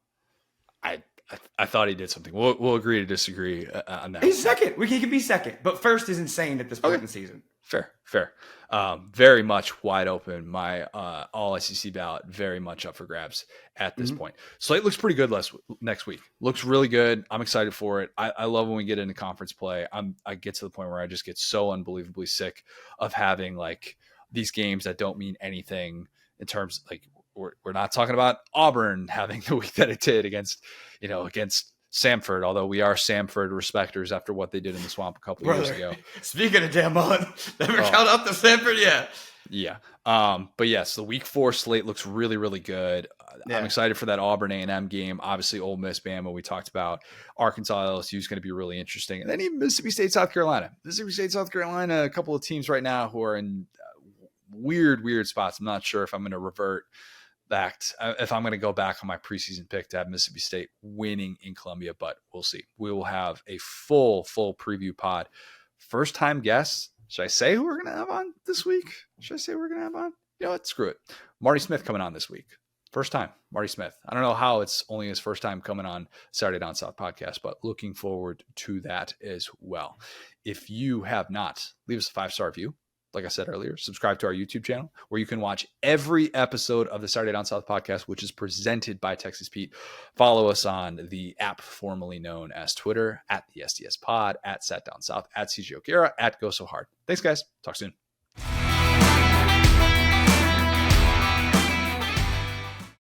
Speaker 1: I thought he did something. We'll agree to disagree on that.
Speaker 2: He's second. He can be second, but first is insane at this point in the season.
Speaker 1: Fair. Very much wide open. My all SEC ballot very much up for grabs at this point. Slate looks pretty good next week. Looks really good. I'm excited for it. I love when we get into conference play. I get to the point where I just get so unbelievably sick of having like these games that don't mean anything in terms like we're not talking about Auburn having the week that it did against Samford, although we are Samford respecters after what they did in the Swamp a couple years ago.
Speaker 2: Speaking of damn on, never count out the Samford yet.
Speaker 1: Yeah. But yes, the week 4 slate looks really, really good. Yeah. I'm excited for that Auburn A&M game. Obviously, Ole Miss, Bama, we talked about. Arkansas, LSU is going to be really interesting. And then even Mississippi State, South Carolina. A couple of teams right now who are in weird spots. I'm not sure if I'm going to revert back, if I'm going to go back on my preseason pick to have Mississippi State winning in Columbia, but we'll see. We will have a full preview pod. First time guests. Should I say who we're going to have on this week? You know what? Screw it. Marty Smith coming on this week. First time, Marty Smith. I don't know how it's only his first time coming on Saturday Down South podcast, but looking forward to that as well. If you have not, leave us a 5-star review. Like I said earlier, subscribe to our YouTube channel where you can watch every episode of the Saturday Down South podcast, which is presented by Texas Pete. Follow us on the app formerly known as Twitter, at the SDS Pod, at Sat Down South, at CJ O'Gara, at Go So Hard. Thanks, guys. Talk soon.